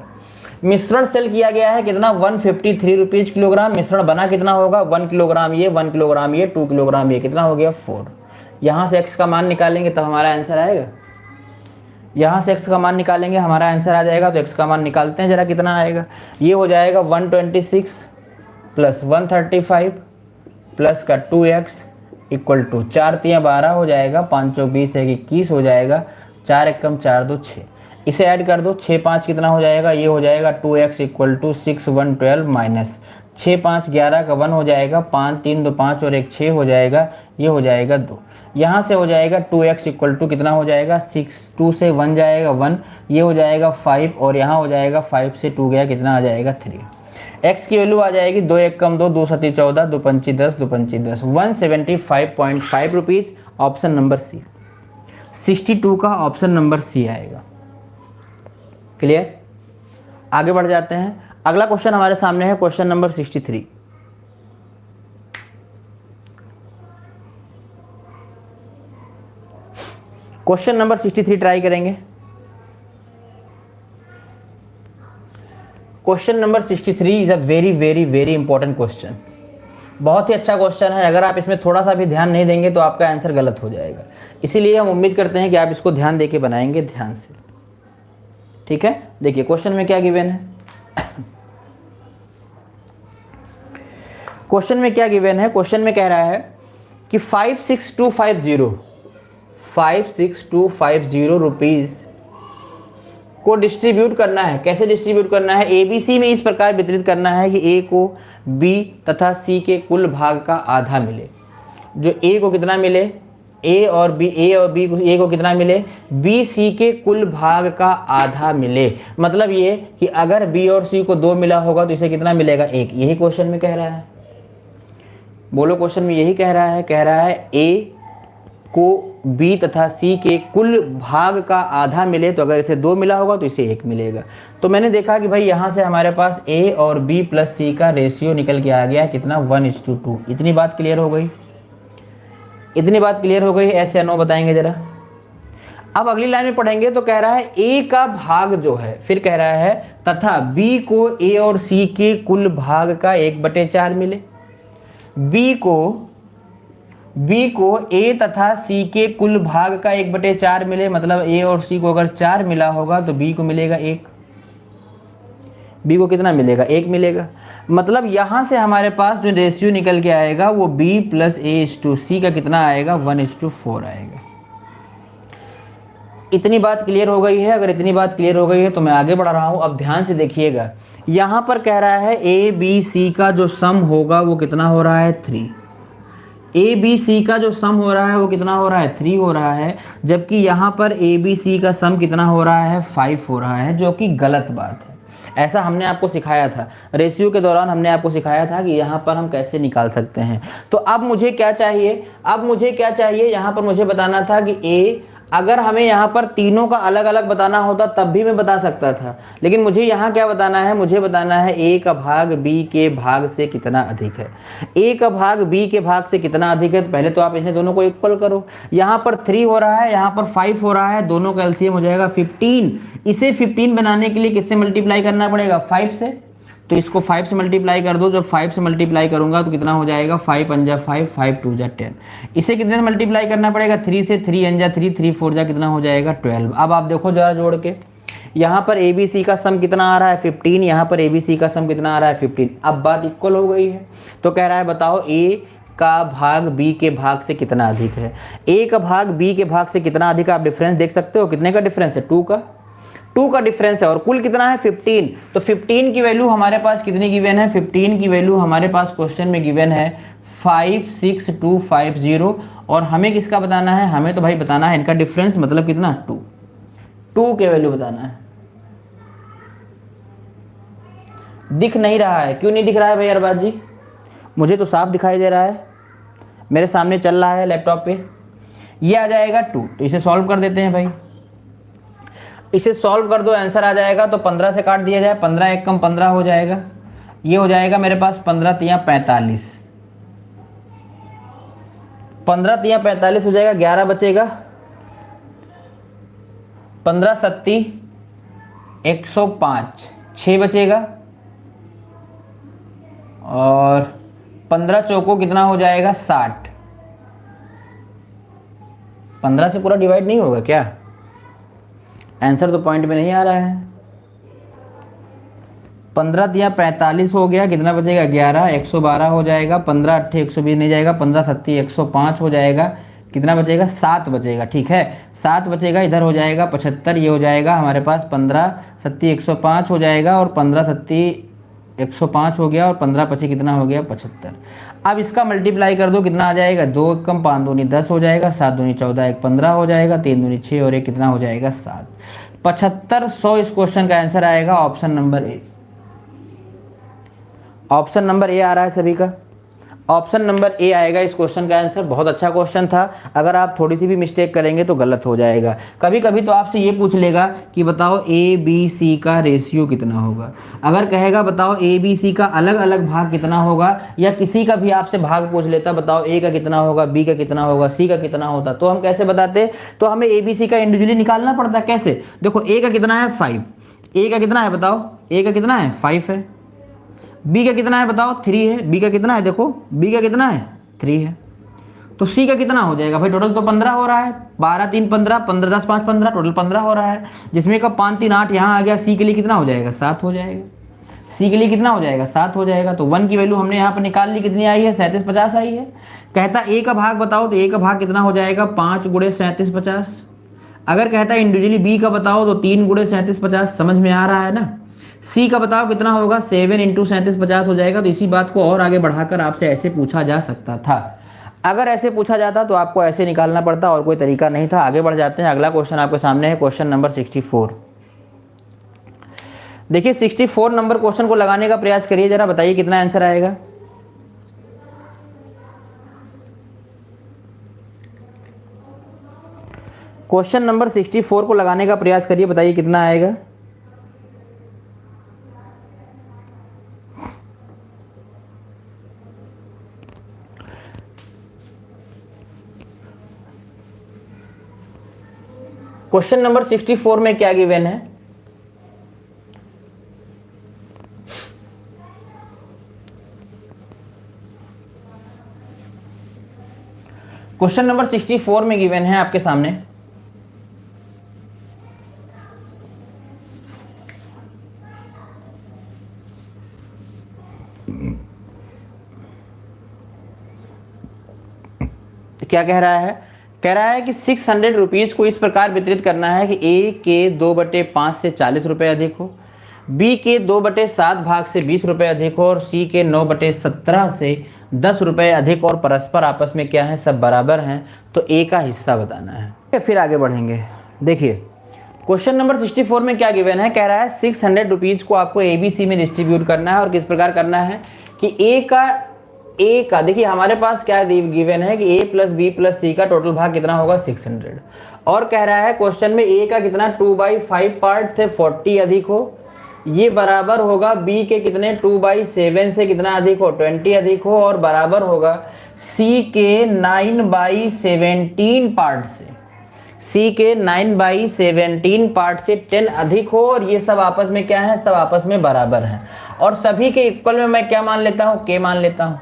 मिश्रण सेल किया गया है कितना? 153 रुपीज किलोग्राम। मिश्रण बना कितना होगा? 1 किलोग्राम ये, 1 किलोग्राम ये, 2 किलोग्राम ये, कितना हो गया? 4। यहां से x का मान निकालेंगे तब हमारा आंसर आएगा। यहां से x का मान निकालेंगे हमारा आंसर आ जाएगा। तो x का मान निकालते हैं जरा, कितना आएगा? ये हो जाएगा 126 प्लस 135 प्लस का 2x इक्वल टू 4 × 12 हो जाएगा, 5 × 20 है 21 हो जाएगा, 4 × 1 = 4 2 6। इसे ऐड कर दो, 6 5 कितना हो जाएगा? ये हो जाएगा 2x इक्वल टू 6 1 12 माइनस 6 5 11 का 1 हो जाएगा, 5 3 2 5 और 1 6 हो जाएगा, ये हो जाएगा 2। यहाँ से हो जाएगा 2x इक्वल टू कितना हो जाएगा? 6, 2 से 1 जाएगा 1, ये हो जाएगा 5 और यहाँ हो जाएगा 5 से 2 गया, कितना आ जाएगा? 3। x की वैल्यू आ जाएगी 2 1 कम 2, 2 7 14, 2 5 10, 2 5 10, 175.5 रुपीज़। ऑप्शन नंबर सी, 62 का ऑप्शन नंबर सी आएगा। क्लियर? आगे बढ़ जाते हैं, अगला क्वेश्चन हमारे सामने है, question number 63। Question number 63 try करेंगे। Question number 63 is a very very very important question. बहुत ही अच्छा क्वेश्चन है। अगर आप इसमें थोड़ा सा भी ध्यान नहीं देंगे तो आपका आंसर गलत हो जाएगा। इसीलिए हम उम्मीद करते हैं कि आप इसको ध्यान देके बनाएंगे, ध्यान से, ठीक है। देखिए क्वेश्चन में क्या गिवन है। क्वेश्चन में क्या गिवन है? क्वेश्चन में कह रहा है कि 56250 रुपीज को डिस्ट्रीब्यूट करना है। कैसे डिस्ट्रीब्यूट करना है? ABC में इस प्रकार वितरित करना है कि A को B तथा C के कुल भाग का आधा मिले। जो A को कितना मिले? A और B को A को कितना मिले? B C के कुल भाग का आधा मिले। मतलब ये कि अगर B और C को 2 मिला होगा तो इसे कितना मिलेगा? 1। यही क्वेश्चन में कह रहा है। बोलो, क्वेश्चन में यही कह रहा है। कह रहा है A को B तथा C के कुल भाग का आधा मिले, तो अगर इसे 2 मिला होगा तो इसे 1 मिलेगा। तो मैंने देखा कि भाई यहाँ से हमारे पास A और B प्लस C का रेशियो निकल के आ गया कितना? 1:2। इतनी बात क्लियर हो गई? इतनी बात क्लियर हो गई? ऐसे या नो बताएंगे जरा। अब अगली लाइन में पढ़ेंगे तो कह रहा है A का भाग जो है, फिर कह रहा है तथा B को A और C के कुल भाग का 1/4 मिले। B को A तथा C के कुल भाग का 1/4 मिले। मतलब A और C को अगर 4 मिला होगा तो B को मिलेगा 1। B को कितना मिलेगा? 1 मिलेगा। मतलब यहाँ से हमारे पास जो रेशियो निकल के आएगा वो B + A/C का कितना आएगा? 1:4 आएगा। इतनी बात क्लियर हो गई है? अगर इतनी बात क्लियर हो गई है तो मैं आगे बढ़ रहा हूं। अब ध्यान से देखिएगा, यहां पर कह रहा है ए बी सी का जो सम होगा वो कितना हो रहा है? 3। ए बी सी का जो सम हो रहा है वो कितना हो रहा है? 3 हो रहा है। जबकि यहाँ पर ए बी सी का सम कितना हो रहा है? 5 हो रहा है, जो कि गलत बात है। ऐसा हमने आपको सिखाया था, रेशियो के दौरान हमने आपको सिखाया था कि यहाँ पर हम कैसे निकाल सकते हैं। तो अब मुझे क्या चाहिए? अब मुझे क्या चाहिए? यहाँ पर मुझे बताना था कि ए, अगर हमें यहाँ पर तीनों का अलग अलग बताना होता तब भी मैं बता सकता था, लेकिन मुझे यहाँ क्या बताना है? मुझे बताना है ए का भाग बी के भाग से कितना अधिक है। ए का भाग बी के भाग से कितना अधिक है? तो पहले तो आप इन्हें दोनों को इक्वल करो। यहाँ पर 3 हो रहा है, यहाँ पर 5 हो रहा है, दोनों का एलसीएम हो जाएगा 15। इसे 15 बनाने के लिए किससे मल्टीप्लाई करना पड़ेगा? 5 से। तो इसको 5 से मल्टीप्लाई कर दो। जब 5 से मल्टीप्लाई करूंगा तो कितना हो जाएगा? 5 पंजा 5, 5 टू जा 10। इसे कितने से मल्टीप्लाई करना पड़ेगा? 3 से। 3 अंजा 3, 3 4 जा कितना हो जाएगा? 12। अब आप देखो जरा जोड़ के, यहाँ पर ए बी सी का सम कितना आ रहा है? 15। यहाँ पर ए बी सी का सम कितना आ रहा है? 15। अब बात इक्वल हो गई है। तो कह रहा है बताओ ए का भाग बी के भाग से कितना अधिक है? ए का भाग बी के भाग से कितना अधिक है? आप डिफरेंस देख सकते हो, कितने का डिफरेंस है? 2 का डिफरेंस है, और कुल कितना है? 15। तो 15 की वैल्यू हमारे पास कितनी गिवन है? 15 की वैल्यू हमारे पास क्वेश्चन में गिवन है 56250। और हमें किसका बताना है? हमें तो भाई बताना है इनका डिफरेंस, मतलब कितना? 2 के वैल्यू बताना है। दिख नहीं रहा है? क्यों नहीं दिख रहा है भाई अरबाज जी? मुझे तो साफ दिखाई दे रहा है, मेरे सामने चल रहा है लैपटॉप पे। ये आ जाएगा 2। तो इसे सॉल्व कर देते हैं भाई। इसे सॉल्व कर दो, आंसर आ जाएगा। तो 15 से काट दिया जाए, 15 एक कम 15 हो जाएगा। ये हो जाएगा मेरे पास 15 तिया 45, 15 तिया 45 हो जाएगा। 11 बचेगा, 15 सत्ती 105, 6 बचेगा। और 15 चौको कितना हो जाएगा? 60। 15 से पूरा डिवाइड नहीं होगा क्या? आंसर तो पॉइंट में नहीं आ रहा है। 15 दिया 45 हो गया, कितना बचेगा? 11, 112 हो जाएगा। 15 8 120 नहीं जाएगा। 15 सत्ती 105 हो जाएगा। कितना बचेगा? 7 बचेगा। ठीक है, 7 बचेगा। इधर हो जाएगा 75। ये हो जाएगा हमारे पास 15 सत्ती 105 हो जाएगा, और 15 सत्ती 105 हो गया, और 15 पची कितना हो गया? 75। अब इसका मल्टीप्लाई कर दो, कितना आ जाएगा? 2 कम 5 दूनी 10 हो जाएगा, 7 दूनी 14, 1 15 हो जाएगा, 3 दूनी 6 और 1 कितना हो जाएगा? 7। 7500 इस क्वेश्चन का आंसर आएगा, option number A. Option number A आ रहा है सभी का? ऑप्शन नंबर ए आएगा इस क्वेश्चन का आंसर। बहुत अच्छा क्वेश्चन था, अगर आप थोड़ी सी भी मिस्टेक करेंगे तो गलत हो जाएगा। कभी कभी तो आपसे ये पूछ लेगा कि बताओ ए बी सी का रेशियो कितना होगा। अगर कहेगा बताओ ए बी सी का अलग अलग भाग कितना होगा, या किसी का भी आपसे भाग पूछ लेता, बताओ ए का कितना होगा, बी का कितना होगा, सी का कितना होता, तो हम कैसे बताते? तो हमें ए बी सी का इंडिविजुअली निकालना पड़ता। कैसे? देखो, ए का कितना है? 5। ए का कितना है बताओ? ए का कितना है? 5 है। बी का कितना है बताओ? 3 है। बी का कितना है? देखो, बी का कितना है? 3 है। तो सी का कितना हो जाएगा भाई? टोटल तो 15 हो रहा है। 12 3 15, 15 10 5 15, टोटल 15 हो रहा है, जिसमें का 5 3 8 यहाँ आ गया। सी के लिए कितना हो जाएगा? 7 हो जाएगा। सी के लिए कितना हो जाएगा? 7 हो जाएगा। तो 1 की वैल्यू हमने यहाँ पर निकाल ली, कितनी आई है? 3750 आई है। कहता ए का भाग बताओ, तो ए का भाग कितना हो जाएगा? 5 गुणे 3750। अगर कहता है इंडिविजुअली बी का बताओ, तो 3 गुणे 3750। समझ में आ रहा है ना? सी का बताओ कितना होगा? 7 इंटू 3750 हो जाएगा। तो इसी बात को और आगे बढ़ाकर आपसे ऐसे पूछा जा सकता था। अगर ऐसे पूछा जाता तो आपको ऐसे निकालना पड़ता, और कोई तरीका नहीं था। आगे बढ़ जाते हैं। अगला क्वेश्चन आपके सामने है, क्वेश्चन नंबर 64। देखिए 64 नंबर क्वेश्चन को लगाने का प्रयास करिए, जरा बताइए कितना आंसर आएगा। क्वेश्चन नंबर 64 को लगाने का प्रयास करिए, बताइए कितना आएगा। क्वेश्चन नंबर 64 में क्या गिवन है? क्वेश्चन नंबर 64 में गिवन है आपके सामने, क्या कह रहा है कह रहा है कि 600 रुपीज़ को इस प्रकार वितरित करना है कि ए के 2/5 से 40 रुपये अधिक हो, बी के 2/7 भाग से 20 रुपये अधिक हो और सी के 9/17 से 10 रुपये अधिक और परस्पर आपस में क्या है, सब बराबर हैं। तो ए का हिस्सा बताना है। फिर आगे बढ़ेंगे। देखिए क्वेश्चन नंबर 64 में क्या गिवन है, कह रहा है 600 रुपीज़ को आपको ए बी सी में डिस्ट्रीब्यूट करना है और किस प्रकार करना है कि ए का देखिए हमारे पास क्या गिवन है कि ए प्लस बी प्लस सी का टोटल भाग कितना होगा 600 और कह रहा है क्वेश्चन में ए का कितना 2/5 पार्ट से 40 अधिक हो, ये बराबर होगा बी के कितने 2/7 से कितना अधिक हो 20 अधिक हो और बराबर होगा सी के 9/17 पार्ट से, सी के 9/17 पार्ट से 10 अधिक हो और ये सब आपस में क्या है, सब आपस में बराबर हैं और सभी के इक्वल में मैं क्या मान लेता हूँ, के मान लेता हूँ।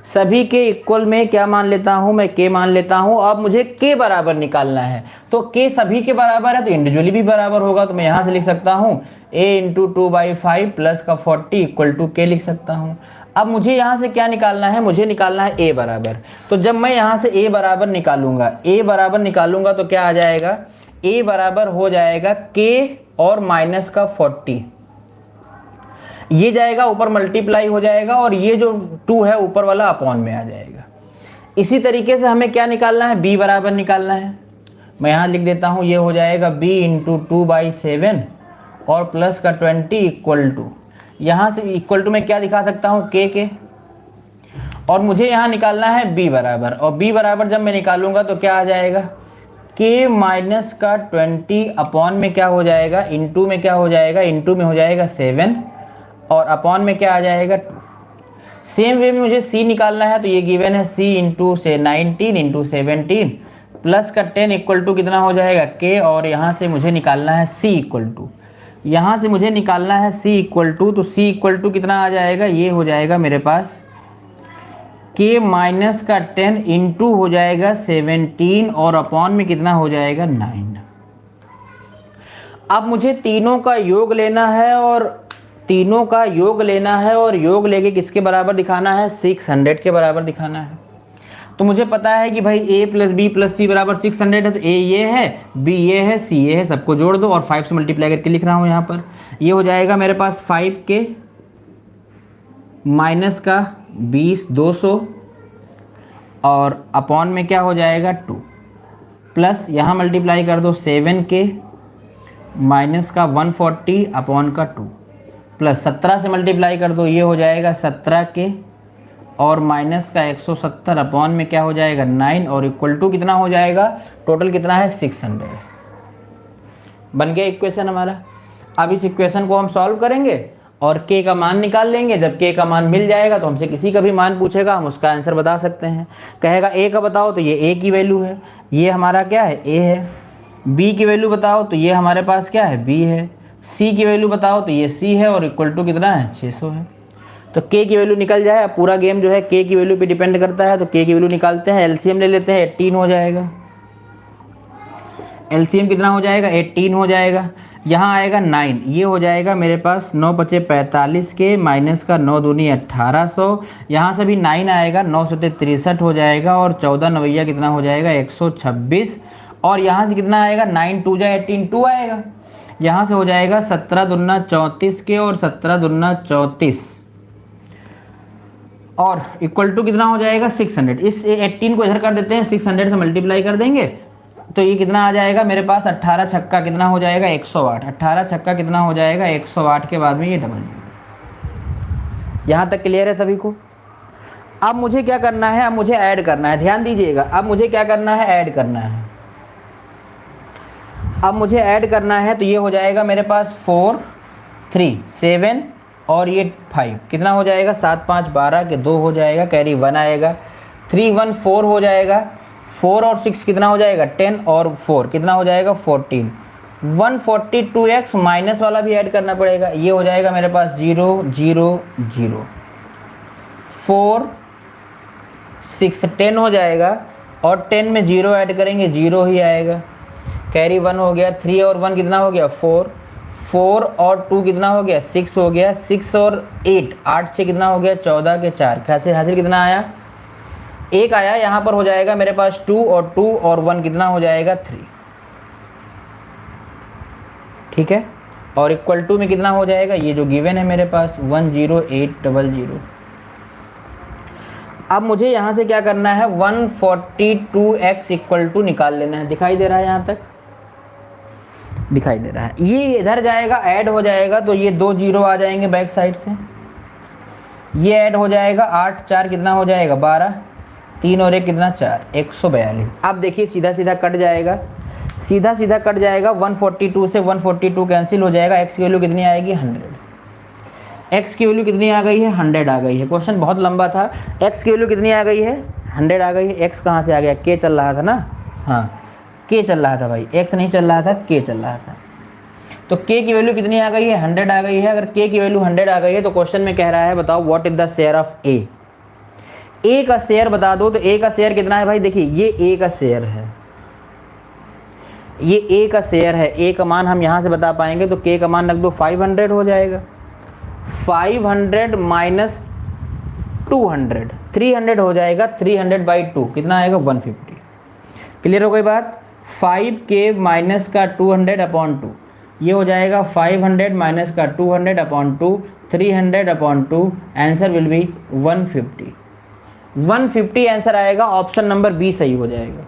सभी के इक्वल में क्या मान लेता हूँ, मैं के मान लेता हूँ। अब मुझे के बराबर निकालना है तो के सभी के बराबर है तो इंडिविजुअली भी बराबर होगा, तो मैं यहाँ से लिख सकता हूँ a इंटू 2/5 प्लस का 40 इक्वल टू के लिख सकता हूँ। अब मुझे यहाँ से क्या निकालना है, मुझे निकालना है a बराबर। तो जब मैं यहाँ से a बराबर निकालूंगा तो क्या आ जाएगा, a बराबर हो जाएगा k और माइनस का 40, ये जाएगा ऊपर मल्टीप्लाई हो जाएगा और ये जो 2 है ऊपर वाला अपॉन में आ जाएगा। इसी तरीके से हमें क्या निकालना है, b बराबर निकालना है। मैं यहाँ लिख देता हूँ, ये हो जाएगा b इंटू 2/7 और प्लस का 20 इक्वल टू, यहाँ से इक्वल टू में क्या दिखा सकता हूँ के और मुझे यहाँ निकालना है b बराबर और b बराबर जब मैं निकालूंगा तो क्या आ जाएगा k माइनस का 20 अपॉन में क्या हो जाएगा, इंटू में क्या हो जाएगा, इंटू में हो जाएगा 7 और अपॉन में क्या आ जाएगा 2। सेम वे में मुझे c निकालना है तो ये गिवन है c इंटू से 19 इंटू 17 प्लस का 10 इक्वल टू कितना हो जाएगा k और यहाँ से मुझे निकालना है c इक्वल टू, यहाँ से मुझे निकालना है c इक्वल टू, तो c इक्वल टू कितना आ जाएगा, ये हो जाएगा मेरे पास k माइनस का 10 इंटू हो जाएगा 17 और अपॉन में कितना हो जाएगा 9। अब मुझे तीनों का योग लेना है और योग लेके किसके बराबर दिखाना है, 600 के बराबर दिखाना है। तो मुझे पता है कि भाई a प्लस बी प्लस सी बराबर 600 है, तो a ये है, b ये है, c ये है, सबको जोड़ दो और 5 से मल्टीप्लाई करके लिख रहा हूँ यहाँ पर। ये हो जाएगा मेरे पास 5 के माइनस का 20 200 और अपॉन में क्या हो जाएगा 2 प्लस यहाँ मल्टीप्लाई कर दो 7 के माइनस का 140 अपॉन का 2 प्लस 17 से मल्टीप्लाई कर दो, ये हो जाएगा 17 के और माइनस का 170 अपॉन में क्या हो जाएगा 9 और इक्वल टू कितना हो जाएगा, टोटल कितना है 600। बन गया इक्वेशन हमारा। अब इस इक्वेशन को हम सॉल्व करेंगे और k का मान निकाल लेंगे। जब k का मान मिल जाएगा तो हमसे किसी का भी मान पूछेगा हम उसका आंसर बता सकते हैं। कहेगा a का बताओ तो ये a की वैल्यू है, ये हमारा क्या है a है। b की वैल्यू बताओ तो ये हमारे पास क्या है b है। c की वैल्यू बताओ तो ये c है और इक्वल टू कितना है 600 है। तो k की वैल्यू निकल जाए। अब पूरा गेम जो है k की वैल्यू पे डिपेंड करता है, तो k की वैल्यू निकालते हैं, एलसीएम ले लेते हैं, 18 हो जाएगा। एलसीएम कितना हो जाएगा 18 हो जाएगा। यहाँ आएगा 9, ये हो जाएगा मेरे पास 9 बचे 45 के माइनस का 9 दूनी 1800, यहाँ से भी 9 आएगा, 9 सते 63 हो जाएगा और 14 नवैया कितना हो जाएगा 126 और यहाँ से कितना आएगा 9 2 जा 18 2 आएगा। यहाँ से हो जाएगा 17 दूना 34 के और 17 दूना 34 और इक्वल टू कितना हो जाएगा 600। इस 18 को इधर कर देते हैं, 600 से मल्टीप्लाई कर देंगे तो ये कितना आ जाएगा मेरे पास 18 छक्का कितना हो जाएगा 108। 18 छक्का कितना हो जाएगा 108 के बाद में ये डबल। यहाँ तक क्लियर है सभी को। अब मुझे क्या करना है, अब मुझे ऐड करना है, ध्यान दीजिएगा। अब मुझे क्या करना है, ऐड करना है। अब मुझे ऐड करना है तो ये हो जाएगा मेरे पास 4 3 7 और ये 5 कितना हो जाएगा 7 5 12 के 2 हो जाएगा, कैरी 1 आएगा, 3 1 4 हो जाएगा, 4 और 6 कितना हो जाएगा 10 और 4 कितना हो जाएगा 14। 142x माइनस वाला भी ऐड करना पड़ेगा, ये हो जाएगा मेरे पास 0 0 0 4 6 10 हो जाएगा और 10 में 0 ऐड करेंगे 0 ही आएगा, कैरी 1 हो गया। 3 और 1 कितना हो गया 4, 4 और 2 कितना हो गया 6 हो गया, 6 और 8 8 से कितना हो गया 14 के 4, कैसे हासिल कितना आया एक आया, यहाँ पर हो जाएगा मेरे पास 2 और 2 और 1 कितना हो जाएगा 3, ठीक है। और इक्वल टू में कितना हो जाएगा, ये जो गिवन है मेरे पास 10800। अब मुझे यहाँ से क्या करना है, 142x इक्वल टू निकाल लेना है। दिखाई दे रहा है, यहाँ तक दिखाई दे रहा है। ये इधर जाएगा, ऐड हो जाएगा, तो ये 2 जीरो आ जाएंगे बैक साइड से, ये ऐड हो जाएगा, 8 4 कितना हो जाएगा 12, 3 और 1 कितना 4, 142। अब देखिए सीधा सीधा कट जाएगा, सीधा सीधा कट जाएगा, 142 से 142 कैंसिल हो जाएगा। x की वैल्यू कितनी आएगी 100, x की वैल्यू कितनी आ गई है 100 आ गई है। क्वेश्चन बहुत लंबा था। x की वैल्यू कितनी आ गई है 100 आ गई है। x कहाँ से आ गया, k चल रहा था ना, हाँ k चल रहा था भाई, x नहीं चल रहा था, k चल रहा था। तो k की वैल्यू कितनी आ गई है 100 आ गई है। अगर k की वैल्यू 100 आ गई है तो क्वेश्चन में कह रहा है बताओ what is the share of a। a का शेयर बता दो, तो a का शेयर कितना है भाई, देखिए ये a का शेयर है, ये a का शेयर है। a का मान हम यहाँ से बता पाएंगे, तो k का मान रख दो 500 हो जाएगा। 500 माइनस 200, 300 हो जाएगा। 300/2 कितना आएगा 150। क्लियर हो गई बात। 5k माइनस का 200/2 ये हो जाएगा 500 माइनस का 200/2, 300/2, आंसर विल बी 150। 150 आंसर आएगा, ऑप्शन नंबर बी सही हो जाएगा।